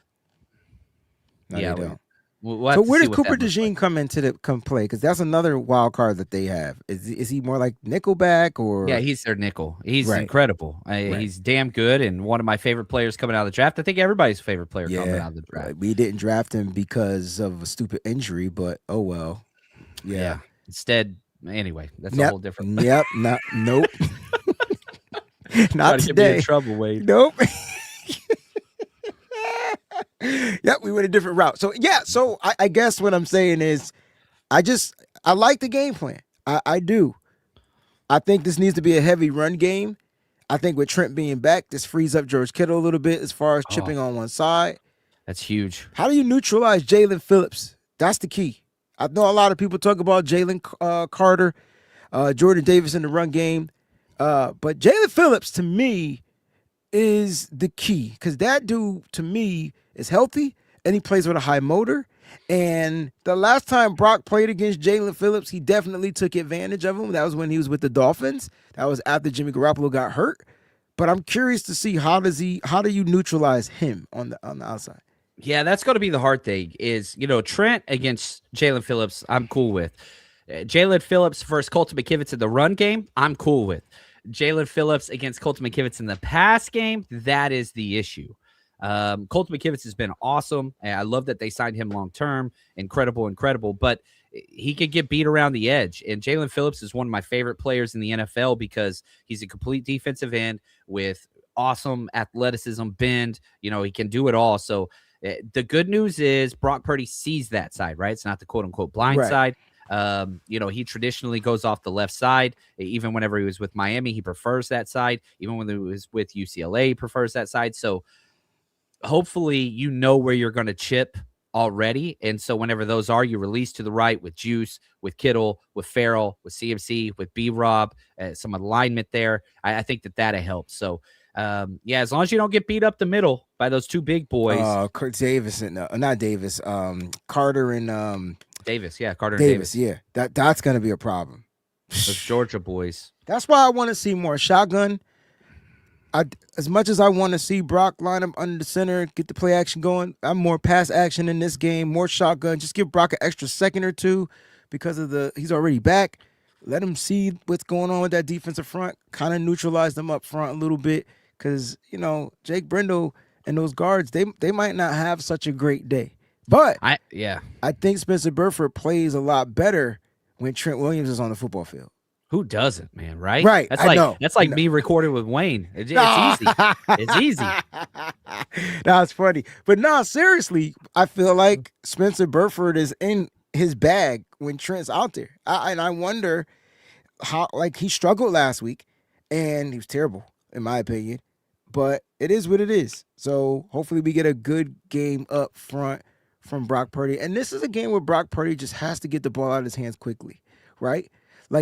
yeah, they don't. We'll So have to where see does what Cooper that looks like. DeJean come play? Because that's another wild card that they have. Is he more like nickelback Yeah, or he's their nickel. He's right? incredible. Right. He's damn good and one of my favorite players coming out of the draft. I think everybody's favorite player coming Yeah. out of the draft. We didn't draft him because of a stupid injury, but oh well. Yeah. Yeah. Instead, anyway, that's a Yep. whole different. Yep. Not. Nope. Try Not to get me in today. trouble, Wade. Nope. Yep. We went a different route. So yeah. So I guess what I'm saying is, I like the game plan. I do. I think this needs to be a heavy run game. I think with Trent being back, this frees up George Kittle a little bit as far as Oh, chipping on one side. that's huge. How do you neutralize Jalen Phillips? That's the key. I know a lot of people talk about Jalen Carter, Jordan Davis in the run game, but Jalen Phillips to me is the key because that dude to me is healthy and he plays with a high motor. And the last time Brock played against Jalen Phillips, he definitely took advantage of him. That was when he was with the Dolphins. That was after Jimmy Garoppolo got hurt. But I'm curious to see how do you neutralize him on the outside? Yeah, that's going to be the hard thing is, Trent against Jalen Phillips, I'm cool with. Jalen Phillips versus Colton McKivitz in the run game, I'm cool with. Jalen Phillips against Colton McKivitz in the pass game, that is the issue. Colton McKivitz has been awesome. And I love that they signed him long term. Incredible. But he could get beat around the edge. And Jalen Phillips is one of my favorite players in the NFL because he's a complete defensive end with awesome athleticism, bend. He can do it all. So the good news is Brock Purdy sees that side, right? It's not the quote unquote blind Right. side. He traditionally goes off the left side. Even whenever he was with Miami, he prefers that side. Even when he was with UCLA, he prefers that side. So hopefully where you're going to chip already. And so whenever those are, you release to the right with Juice, with Kittle, with Farrell, with CMC, with B-Rob, some alignment there. I think that helps. So, as long as you don't get beat up the middle by those two big boys. Davis and not Davis, Carter and Davis, yeah, Carter and Davis. Davis. Yeah, that's going to be a problem. Those Georgia boys. That's why I want to see more shotgun. As much as I want to see Brock line up under the center, get the play action going, I'm more pass action in this game, more shotgun. Just give Brock an extra second or two because he's already back. Let him see what's going on with that defensive front. Kind of neutralize them up front a little bit because, Jake Brendel and those guards, they might not have such a great day. But I think Spencer Burford plays a lot better when Trent Williams is on the football field. Who doesn't, man? Right? Right. That's like me recorded with Wayne. It's easy. It's easy. That's funny. But no, seriously, I feel like Spencer Burford is in his bag when Trent's out there. And I wonder how, he struggled last week and he was terrible, in my opinion. But it is what it is. So hopefully we get a good game up front from Brock Purdy. And this is a game where Brock Purdy just has to get the ball out of his hands quickly, right?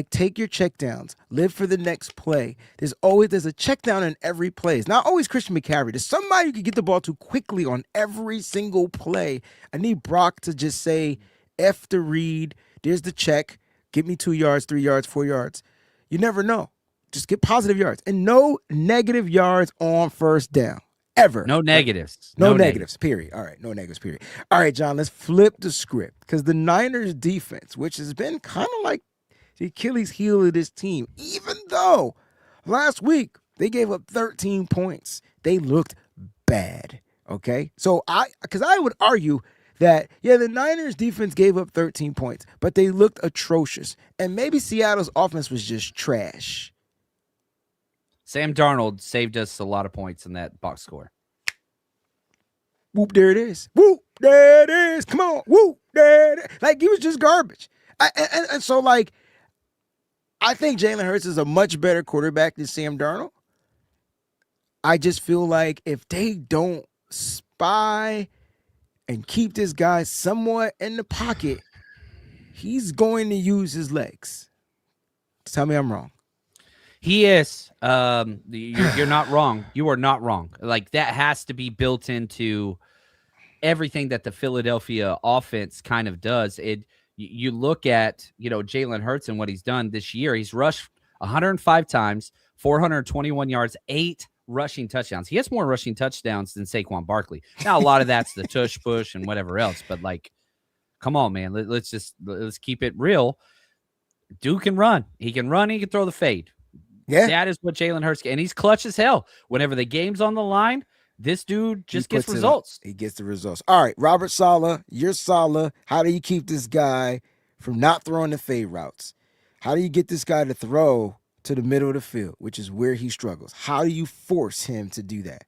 Take your checkdowns, live for the next play. There's a check down in every play. It's not always Christian McCaffrey. There's somebody who can get the ball to quickly on every single play. I need Brock to just say, F the read. There's the check. Give me 2 yards, 3 yards, 4 yards. You never know. Just get positive yards. And no negative yards on first down. Ever. No negatives. No negatives, period. All right, no negatives, period. All right, John, let's flip the script. Because the Niners defense, which has been kind of like the Achilles heel of this team, even though last week they gave up 13 points. They looked bad, okay? So I would argue that, the Niners defense gave up 13 points, but they looked atrocious. And maybe Seattle's offense was just trash. Sam Darnold saved us a lot of points in that box score. Whoop, there it is. Whoop, there it is. Come on. Whoop, there it is. He was just garbage. And so, I think Jalen Hurts is a much better quarterback than Sam Darnold. I just feel like if they don't spy and keep this guy somewhat in the pocket, he's going to use his legs. Tell me I'm wrong. He is. You're not wrong. You are not wrong. That has to be built into everything that the Philadelphia offense kind of does. You look at, Jalen Hurts and what he's done this year. He's rushed 105 times, 421 yards, 8 rushing touchdowns. He has more rushing touchdowns than Saquon Barkley. Now, a lot of that's the tush push and whatever else, but Come on, man. Let's keep it real. Dude can run. He can run. He can throw the fade. Yeah. That is what Jalen Hurts can. And he's clutch as hell. Whenever the game's on the line, this dude just gets results. He gets the results. All right, Robert Saleh, you're Saleh. How do you keep this guy from not throwing the fade routes? How do you get this guy to throw to the middle of the field, which is where he struggles? How do you force him to do that?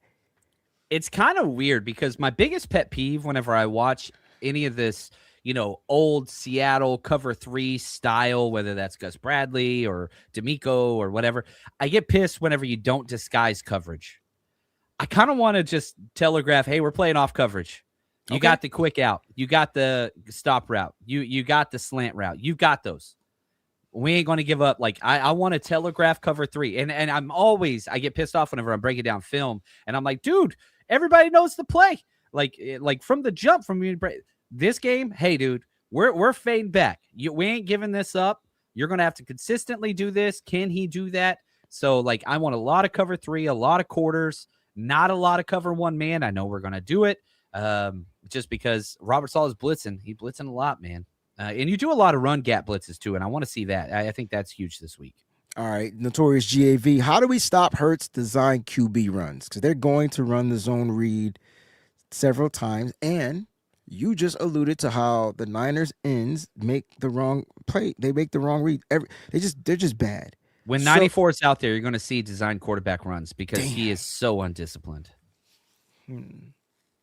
It's kind of weird because my biggest pet peeve whenever I watch any of this, old Seattle cover 3 style, whether that's Gus Bradley or D'Amico or whatever, I get pissed whenever you don't disguise coverage. I kind of want to just telegraph, hey, we're playing off coverage. You got the quick out. You got the stop route. You got the slant route. You got those. We ain't going to give up. Like, I want to telegraph cover 3. And I get pissed off whenever I'm breaking down film. And I'm like, dude, everybody knows the play. Like from the jump from this game, hey, dude, we're fading back. We ain't giving this up. You're going to have to consistently do this. Can he do that? So, I want a lot of cover 3, a lot of quarters, not a lot of cover 1 man. I know we're going to do it just because Robert Saleh is blitzing. He's blitzing a lot, man. And you do a lot of run gap blitzes, too, and I want to see that. I think that's huge this week. All right, Notorious GAV. How do we stop Hurts' design QB runs? Because they're going to run the zone read several times, and you just alluded to how the Niners ends make the wrong play. They make the wrong read. They're just bad. When 94 is out there, you're going to see design quarterback runs because he is so undisciplined.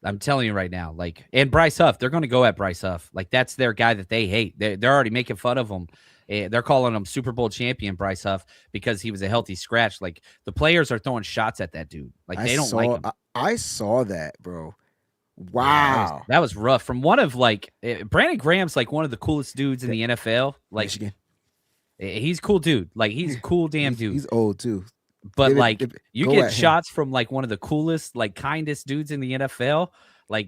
I'm telling you right now, and Bryce Huff, they're going to go at Bryce Huff. That's their guy that they hate. They're already making fun of him. They're calling him Super Bowl champion Bryce Huff because he was a healthy scratch. The players are throwing shots at that dude. They don't like him. I saw that, bro. Wow. Yeah, that was rough. From one of Brandon Graham's one of the coolest dudes in the NFL. Michigan. He's a cool dude. He's a cool damn dude. He's old too. But you get shots from one of the coolest, kindest dudes in the NFL.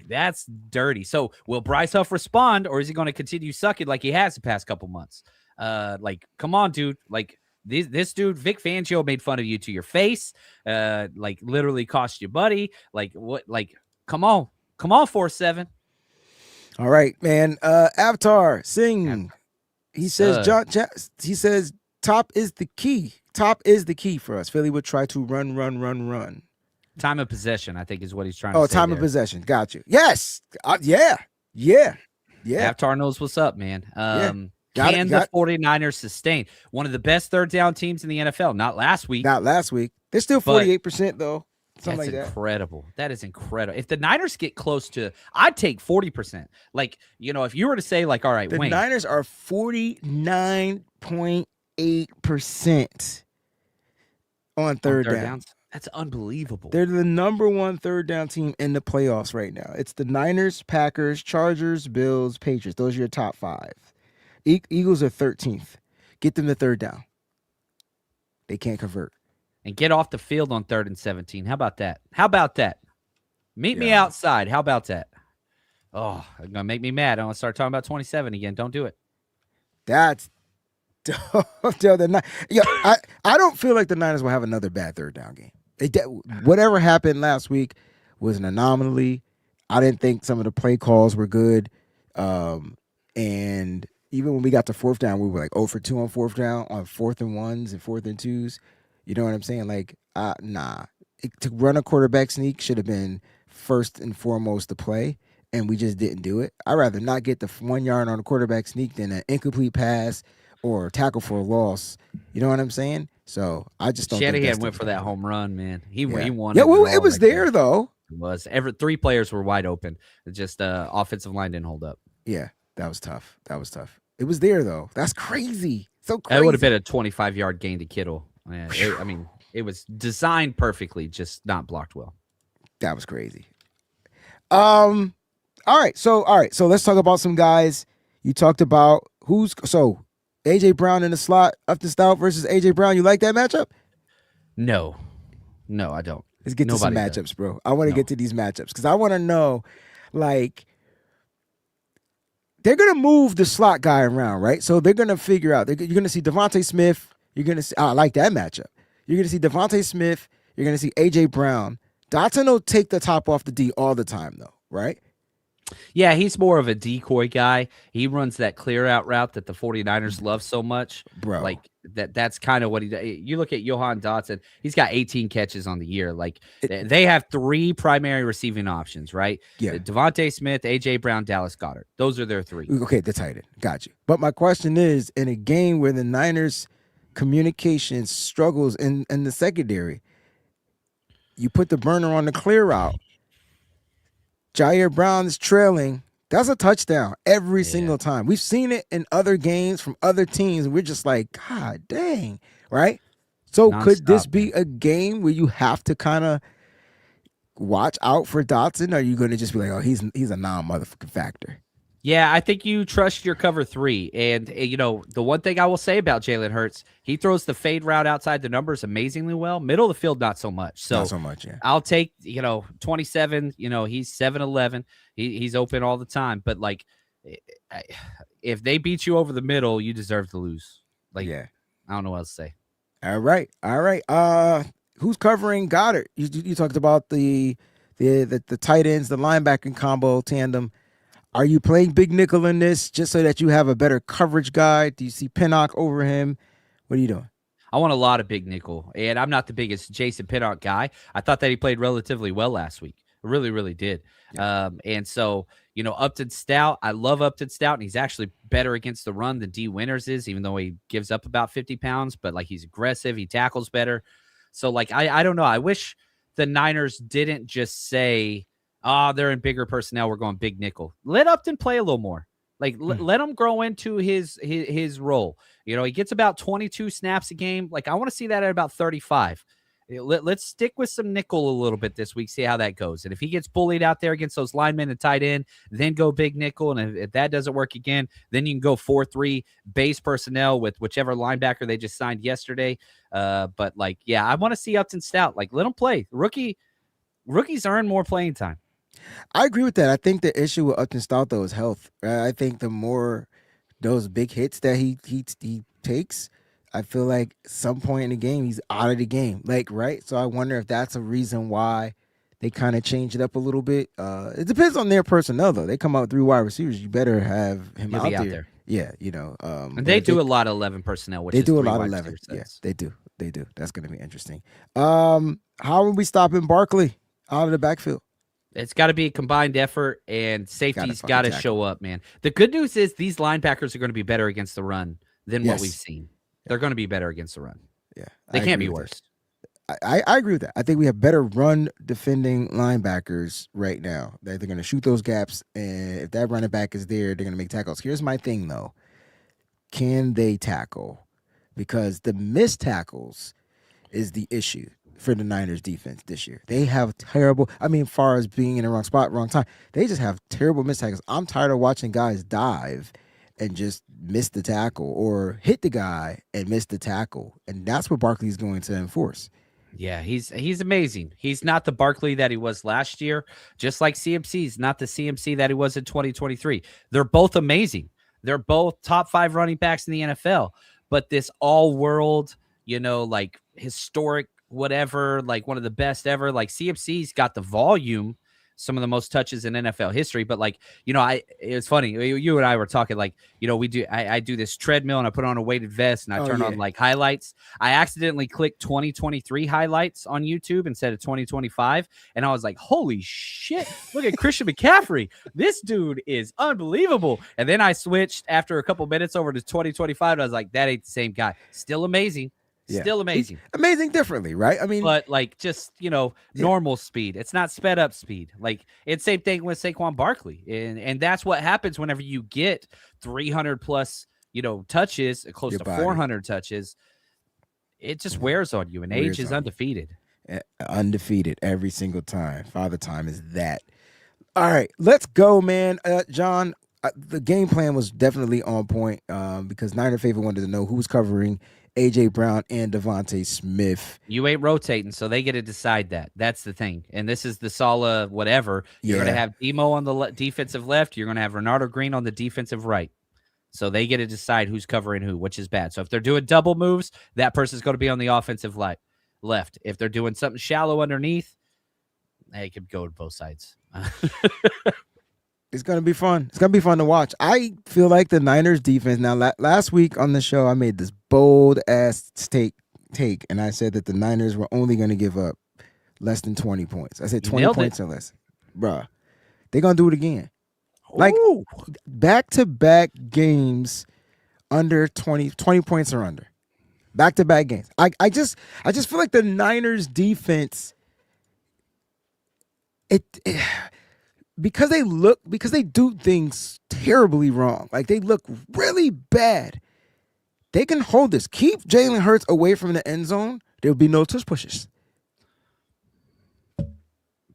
That's dirty. So will Bryce Huff respond, or is he going to continue sucking like he has the past couple months? Come on, dude. This dude, Vic Fangio, made fun of you to your face. Literally cost you buddy. What? Come on, 4-7. All right, man. Avatar Singh. He says he says top is the key. Top is the key for us. Philly would try to run. Time of possession, I think, is what he's trying to say. Oh, time of possession. Got you. Yes. Yeah. Avatar knows what's up, man. Can the 49ers sustain one of the best third down teams in the NFL? Not last week. They're still 48% though. Something like that. That's incredible. That is incredible. If the Niners get close to, I'd take 40%. If you were to say, all right, the Wayne, Niners are 49.8% on third downs. That's unbelievable. They're the number 1 third down team in the playoffs right now. It's the Niners, Packers, Chargers, Bills, Patriots. Those are your top 5. Eagles are 13th. Get them to third down. They can't convert. And get off the field on 3rd and 17. How about that? Meet me outside. How about that? Oh, it's going to make me mad. I'm going to start talking about 27 again. Don't do it. That's dope. I don't feel like the Niners will have another bad third down game. Whatever happened last week was an anomaly. I didn't think some of the play calls were good. And even when we got to 4th down, we were 0 for 2 on 4th down, on 4th and 1s and 4th and 2s. You know what I'm saying? Nah. To run a quarterback sneak should have been first and foremost the play, and we just didn't do it. I'd rather not get the 1 yard on a quarterback sneak than an incomplete pass or tackle for a loss. You know what I'm saying? So I just don't. Shanahan went for that home run, man. He won. Yeah, well, it was there though. It was. 3 players were wide open. Just offensive line didn't hold up. Yeah, that was tough. It was there though. That's crazy. So crazy. It would have been a 25-yard gain to Kittle. Yeah, it was designed perfectly, just not blocked well. That was crazy. All right. So let's talk about some guys. You talked about AJ Brown in the slot, up the stout versus AJ Brown. You like that matchup? No, I don't. Let's get to some matchups, bro. I want to get to these matchups because I want to know, they're gonna move the slot guy around, right? So they're gonna figure out. You're gonna see Devontae Smith. You're going to see, I like that matchup. You're going to see Devontae Smith. You're going to see A.J. Brown. Dotson will take the top off the D all the time, though, right? Yeah, he's more of a decoy guy. He runs that clear out route that the 49ers love so much. Bro. Like that's kind of what he does. You look at Johan Dotson, he's got 18 catches on the year. Like It, they have three primary receiving options, right? yeah. Devontae Smith, AJ Brown, Dallas Goedert. Those are their three. Okay, the tight end. Got you. But my question is, in a game where the Niners communication struggles in the secondary, you put the burner on the clear out. Jair Brown is trailing. That's a touchdown every single time. We've seen it in other games from other teams. And we're just like, God dang, right? So could this be a game where you have to kind of watch out for Dotson? Or are you going to just be like, oh, he's a non-motherfucking factor? Yeah, I think you trust your cover three. And, the one thing I will say about Jalen Hurts, he throws the fade route outside the numbers amazingly well. Middle of the field, not so much. So not so much, yeah. I'll take, 27, he's 7'11". He's open all the time. But, like, if they beat you over the middle, you deserve to lose. Like, yeah. I don't know what else to say. All right. Who's covering Goddard? You talked about the tight ends, the linebacking combo tandem. Are you playing big nickel in this just so that you have a better coverage guy? Do you see Pinnock over him? What are you doing? I want a lot of big nickel, and I'm not the biggest Jason Pinnock guy. I thought that he played relatively well last week. I really, really did. Yeah. And so, Upton Stout, I love Upton Stout, and he's actually better against the run than D. Winters is, even though he gives up about 50 pounds, but, like, he's aggressive. He tackles better. So, like, I don't know. I wish the Niners didn't just say, they're in bigger personnel, we're going big nickel. Let Upton play a little more. Like, let him grow into his role. He gets about 22 snaps a game. Like, I want to see that at about 35. Let's stick with some nickel a little bit this week, see how that goes. And if he gets bullied out there against those linemen and tight end, then go big nickel. And if that doesn't work again, then you can go 4-3 base personnel with whichever linebacker they just signed yesterday. But, like, yeah, I want to see Upton Stout. Like, let him play. Rookies earn more playing time. I agree with that. I think the issue with Upton Stout, though, is health. I think the more those big hits that he takes, I feel like some point in the game, he's out of the game. Like, right? So I wonder if that's a reason why they kind of change it up a little bit. It depends on their personnel, though. They come out 3 wide receivers. You better have him out there. Yeah, and they do a lot of 11 personnel, which they is do a lot of 11. Yes, they do. That's going to be interesting. How are we stopping Barkley out of the backfield? It's got to be a combined effort, and safety's got to show up, man. The good news is these linebackers are going to be better against the run than what we've seen. They're going to be better against the run. Yeah, they can't be worse. I agree with that. I think we have better run defending linebackers right now. They're going to shoot those gaps, and if that running back is there, they're going to make tackles. Here's my thing, though. Can they tackle? Because the missed tackles is the issue for the Niners defense this year. They have terrible, as far as being in the wrong spot, wrong time, they just have terrible missed tackles. I'm tired of watching guys dive and just miss the tackle or hit the guy and miss the tackle. And that's what Barkley's going to enforce. Yeah, he's amazing. He's not the Barkley that he was last year, just like CMC's not the CMC that he was in 2023. They're both amazing. They're both top 5 running backs in the NFL. But this all-world, like historic whatever, like one of the best ever, like CMC's got the volume, some of the most touches in NFL history. But, like, it's funny. You and I were talking, like, I do this treadmill and I put on a weighted vest and I turn on like highlights. I accidentally clicked 2023 highlights on YouTube instead of 2025. And I was like, holy shit, look at Christian McCaffrey. This dude is unbelievable. And then I switched after a couple minutes over to 2025. And I was like, that ain't the same guy. Still amazing. Yeah. Still amazing. Amazing differently, right? But, like, just, normal speed. It's not sped up speed. Like, it's same thing with Saquon Barkley. And that's what happens whenever you get 300 plus, touches, close to 400 touches. It just wears on you. And age is undefeated. Undefeated every single time. Father time is that. All right, let's go, man. John, the game plan was definitely on point because Niner Favor wanted to know who's covering AJ Brown and Devontae Smith. You ain't rotating, so they get to decide that. That's the thing. And this is the Sala whatever. You're going to have Demo on the defensive left. You're going to have Renardo Green on the defensive right. So they get to decide who's covering who, which is bad. So if they're doing double moves, that person's going to be on the offensive left. If they're doing something shallow underneath, they could go to both sides. It's gonna be fun. It's gonna be fun to watch. I feel like the Niners defense. Now, last week on the show, I made this bold ass take, and I said that the Niners were only gonna give up less than 20 points. I said You 20 nailed points it. or less, bruh. They're gonna do it again. Like Ooh. back-to-back games under 20 points or under. Back-to-back games. I just feel like the Niners defense. Because they do things terribly wrong. Like they look really bad. They can hold this. Keep Jalen Hurts away from the end zone. There'll be no tush pushes.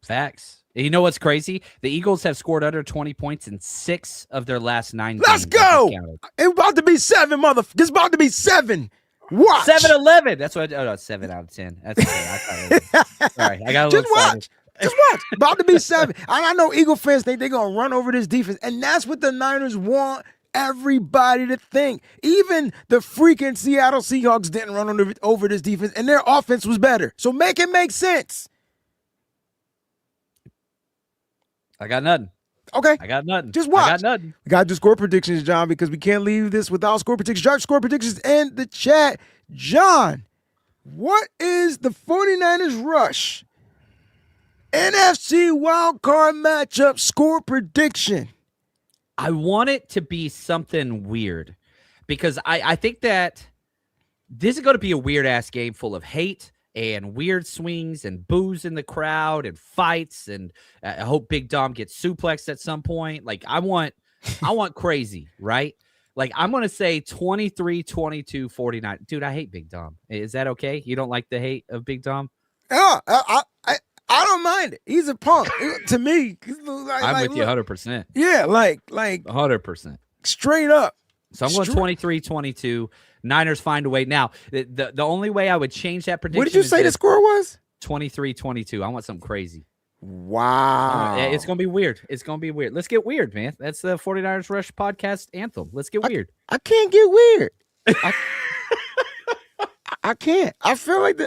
Facts. You know what's crazy? The Eagles have scored under 20 points in 6 of their last 9 games. Let's go. It's about to be 7, motherfucker. It's about to be 7. Watch. 7-11. That's what. Oh no, 7 out of 10. That's okay. I thought sorry, I got a little Just watch. excited. Just watch. About to be 7. I know Eagle fans think they're going to run over this defense, and that's what the Niners want everybody to think. Even the freaking Seattle Seahawks didn't run over this defense, and their offense was better. So make it make sense. I got nothing. Okay. I got nothing. Just watch. I got nothing. We got to do score predictions, John, because we can't leave this without score predictions. Drop score predictions in the chat. John, what is the 49ers rush NFC wildcard matchup score prediction? I want it to be something weird because I think that this is going to be a weird-ass game full of hate and weird swings and boos in the crowd and fights, and I hope Big Dom gets suplexed at some point. Like I want crazy, right? Like I'm going to say 23-22 49. Dude, I hate Big Dom. Is that okay? You don't like the hate of Big Dom? Yeah, I don't mind it. He's a punk to me. I'm with you 100%. Yeah, like 100%. straight up. So I'm going 23-22. Niners find a way. Now, the only way I would change that prediction. What did you say the score was? 23-22. I want something crazy. Wow. It's going to be weird. It's going to be weird. Let's get weird, man. That's the 49ers Rush podcast anthem. Let's get weird. I can't get weird. I can't. I feel like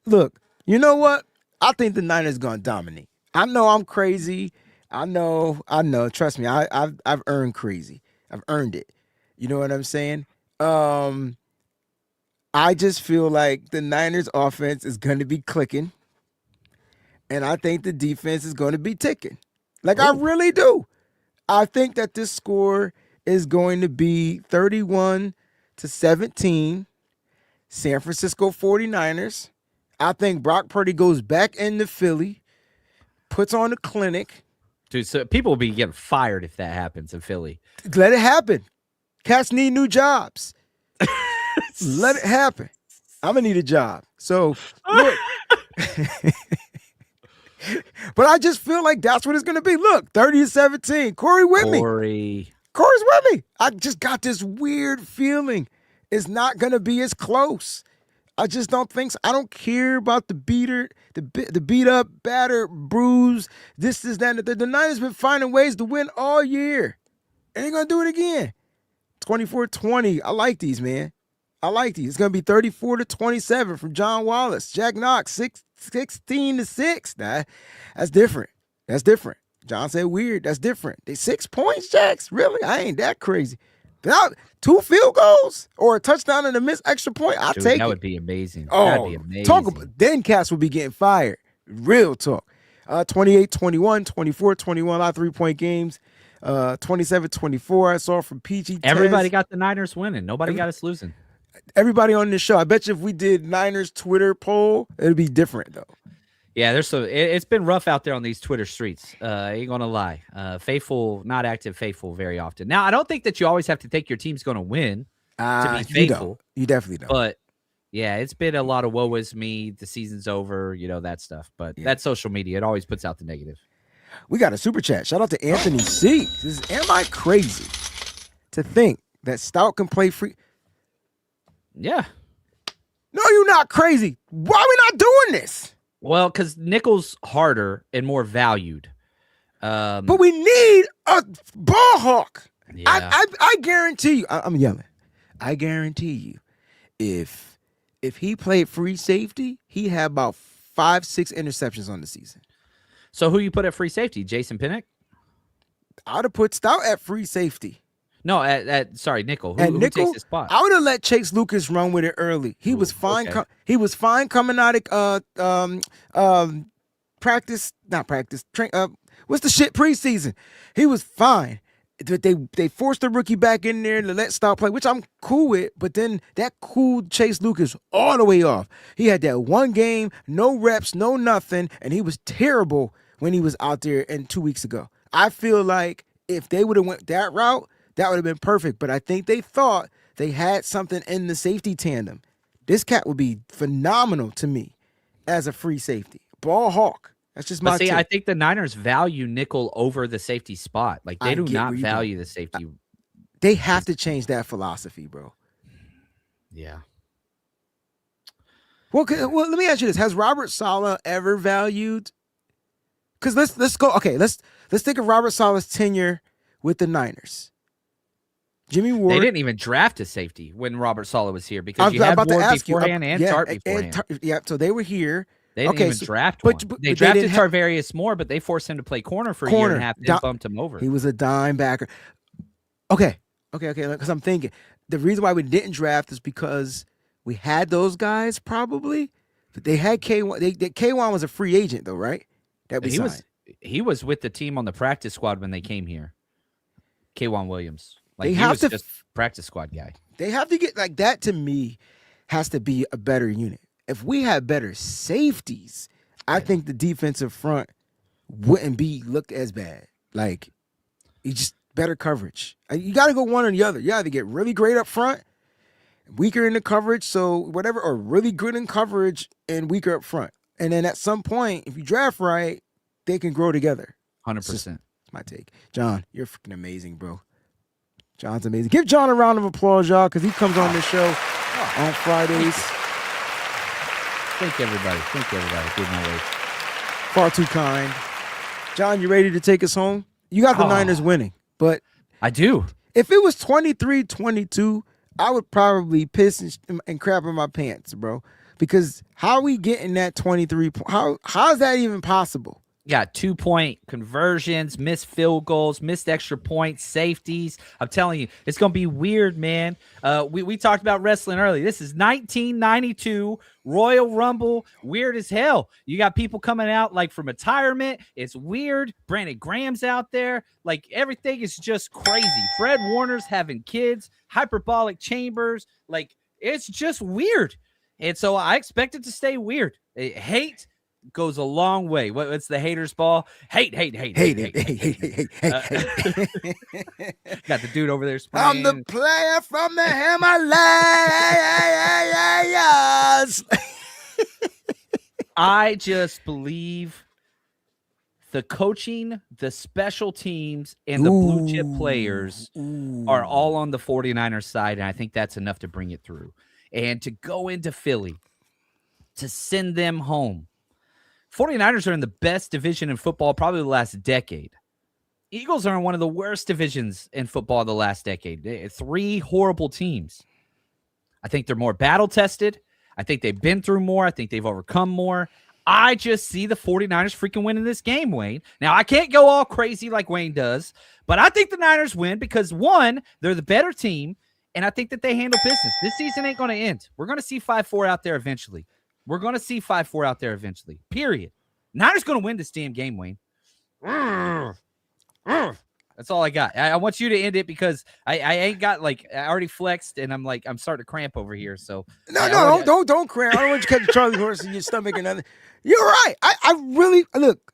look, you know what? I think the Niners going to dominate. I know I'm crazy. I know. Trust me. I've earned crazy. I've earned it. You know what I'm saying? I just feel like the Niners offense is going to be clicking, and I think the defense is going to be ticking. Like, I really do. I think that this score is going to be 31-17, San Francisco 49ers. I think Brock Purdy goes back into Philly, puts on a clinic. Dude, so people will be getting fired if that happens in Philly. Let it happen. Cats need new jobs. Let it happen. I'm going to need a job. So, look. But I just feel like that's what it's going to be. Look, 30-17. Corey with me. Corey's with me. I just got this weird feeling it's not going to be as close. I just don't think so. I don't care about the beat up, batter, bruise, this, that. The Niners been finding ways to win all year. And they're going to do it again. 24-20. I like these, man. I like these. It's going to be 34-27 from John Wallace. Jack Knox, 16-6. That's different. That's different. John said weird. That's different. They 6 points, Jacks? Really? I ain't that crazy. 2 field goals or a touchdown and a missed extra point, I'll take it. That would be amazing. Oh, that'd be amazing. Talk about, then cats will be getting fired. Real talk. 28-21, 24-21, a lot of 3-point games. 27-24, I saw from PG. Everybody got the Niners winning. Nobody got us losing. Everybody on this show. I bet you if we did Niners Twitter poll, it'd be different though. Yeah, it's been rough out there on these Twitter streets. Ain't gonna lie. Faithful, not active faithful very often. Now, I don't think that you always have to think your team's gonna win to be faithful. You definitely don't. But yeah, it's been a lot of woe is me. The season's over, that stuff. But that's social media. It always puts out the negative. We got a super chat. Shout out to Anthony C. This is, am I crazy to think that Stout can play free? Yeah. No, you're not crazy. Why are we not doing this? Well, because nickel's harder and more valued. But we need a ball hawk. Yeah. I guarantee you. I'm yelling. I guarantee you, if he played free safety, he had about 5-6 interceptions on the season. So who you put at free safety? Jason Pinnock? I would have put Stout at free safety. No, sorry, nickel. At Who nickel, takes his spot? I would have let Chase Lucas run with it early. He was fine. Okay. He was fine coming out of practice, not practice. What's the shit preseason? He was fine. They forced the rookie back in there to let Stout play, which I'm cool with. But then that cooled Chase Lucas all the way off. He had that one game, no reps, no nothing, and he was terrible when he was out there 2 weeks ago. I feel like if they would have went that route, that would have been perfect. But I think they thought they had something in the safety tandem. This cat would be phenomenal to me as a free safety. Ball hawk. That's just my take. I think the Niners value nickel over the safety spot. Like, they do not value the safety. They have to change that philosophy, bro. Yeah. Well, let me ask you this: has Robert Saleh ever valued? Because let's go. Okay, let's think of Robert Saleh's tenure with the Niners. Jimmy Ward. They didn't even draft a safety when Robert Saleh was here because you had Ward beforehand and Tart beforehand. Yeah, so they were here. They didn't even draft one. They drafted Tarvarius Moore, but they forced him to play corner for a year and a half and bumped him over. He was a dime backer. Okay. Because I'm thinking the reason why we didn't draft is because we had those guys probably, but they had K1. K1 was a free agent though, right? That we signed. He was with the team on the practice squad when they came here. K1 Williams. Like, he was just practice squad guy. They have to get like that. To me, has to be a better unit. If we had better safeties, I think the defensive front wouldn't be looked as bad. Like, you just better coverage. You got to go one or the other. You either get really great up front, weaker in the coverage, so whatever, or really good in coverage and weaker up front. And then at some point, if you draft right, they can grow together. 100%. That's my take. John, you're freaking amazing, bro. John's amazing. Give John a round of applause, y'all, because he comes on this show on Fridays. Thank you, everybody. Give my way. Far too kind. John, you ready to take us home? You got the Niners winning, but I do. If it was 23-22, I would probably piss and crap in my pants, bro. Because how are we getting that 23? How is that even possible? Got 2-point conversions, missed field goals, missed extra points, safeties. I'm telling you, it's going to be weird, man. We talked about wrestling earlier. This is 1992 Royal Rumble. Weird as hell. You got people coming out like from retirement. It's weird. Brandon Graham's out there. Like, everything is just crazy. Fred Warner's having kids, hyperbolic chambers. Like, it's just weird. And so I expect it to stay weird. Hate goes a long way. What's the haters ball? Hate. Got the dude over there spraying. I'm the player from the Himalayas. I just believe the coaching, the special teams, and the blue chip players are all on the 49ers side, and I think that's enough to bring it through. And to go into Philly, to send them home. 49ers are in the best division in football probably the last decade. Eagles are in one of the worst divisions in football the last decade. 3 horrible teams. I think they're more battle-tested. I think they've been through more. I think they've overcome more. I just see the 49ers freaking winning this game, Wayne. Now, I can't go all crazy like Wayne does, but I think the Niners win because, one, they're the better team, and I think that they handle business. This season ain't going to end. We're going to see 5-4 out there eventually. Period. Niners going to win this damn game, Wayne. That's all I got. I want you to end it because I ain't got, like, I already flexed and I'm starting to cramp over here. So don't cramp. I don't want you to catch a Charlie horse in your stomach and nothing. You're right. I really look.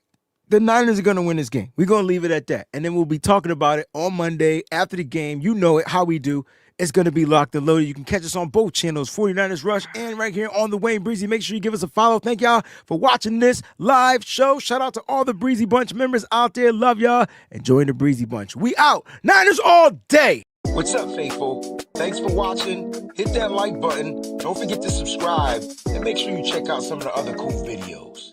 The Niners are going to win this game. We're going to leave it at that. And then we'll be talking about it on Monday after the game. You know it, how we do. It's going to be locked and loaded. You can catch us on both channels, 49ers Rush and right here on the Wayne Breezy. Make sure you give us a follow. Thank y'all for watching this live show. Shout out to all the Breezy Bunch members out there. Love y'all. Enjoying the Breezy Bunch. We out. Niners all day. What's up, faithful? Thanks for watching. Hit that like button. Don't forget to subscribe. And make sure you check out some of the other cool videos.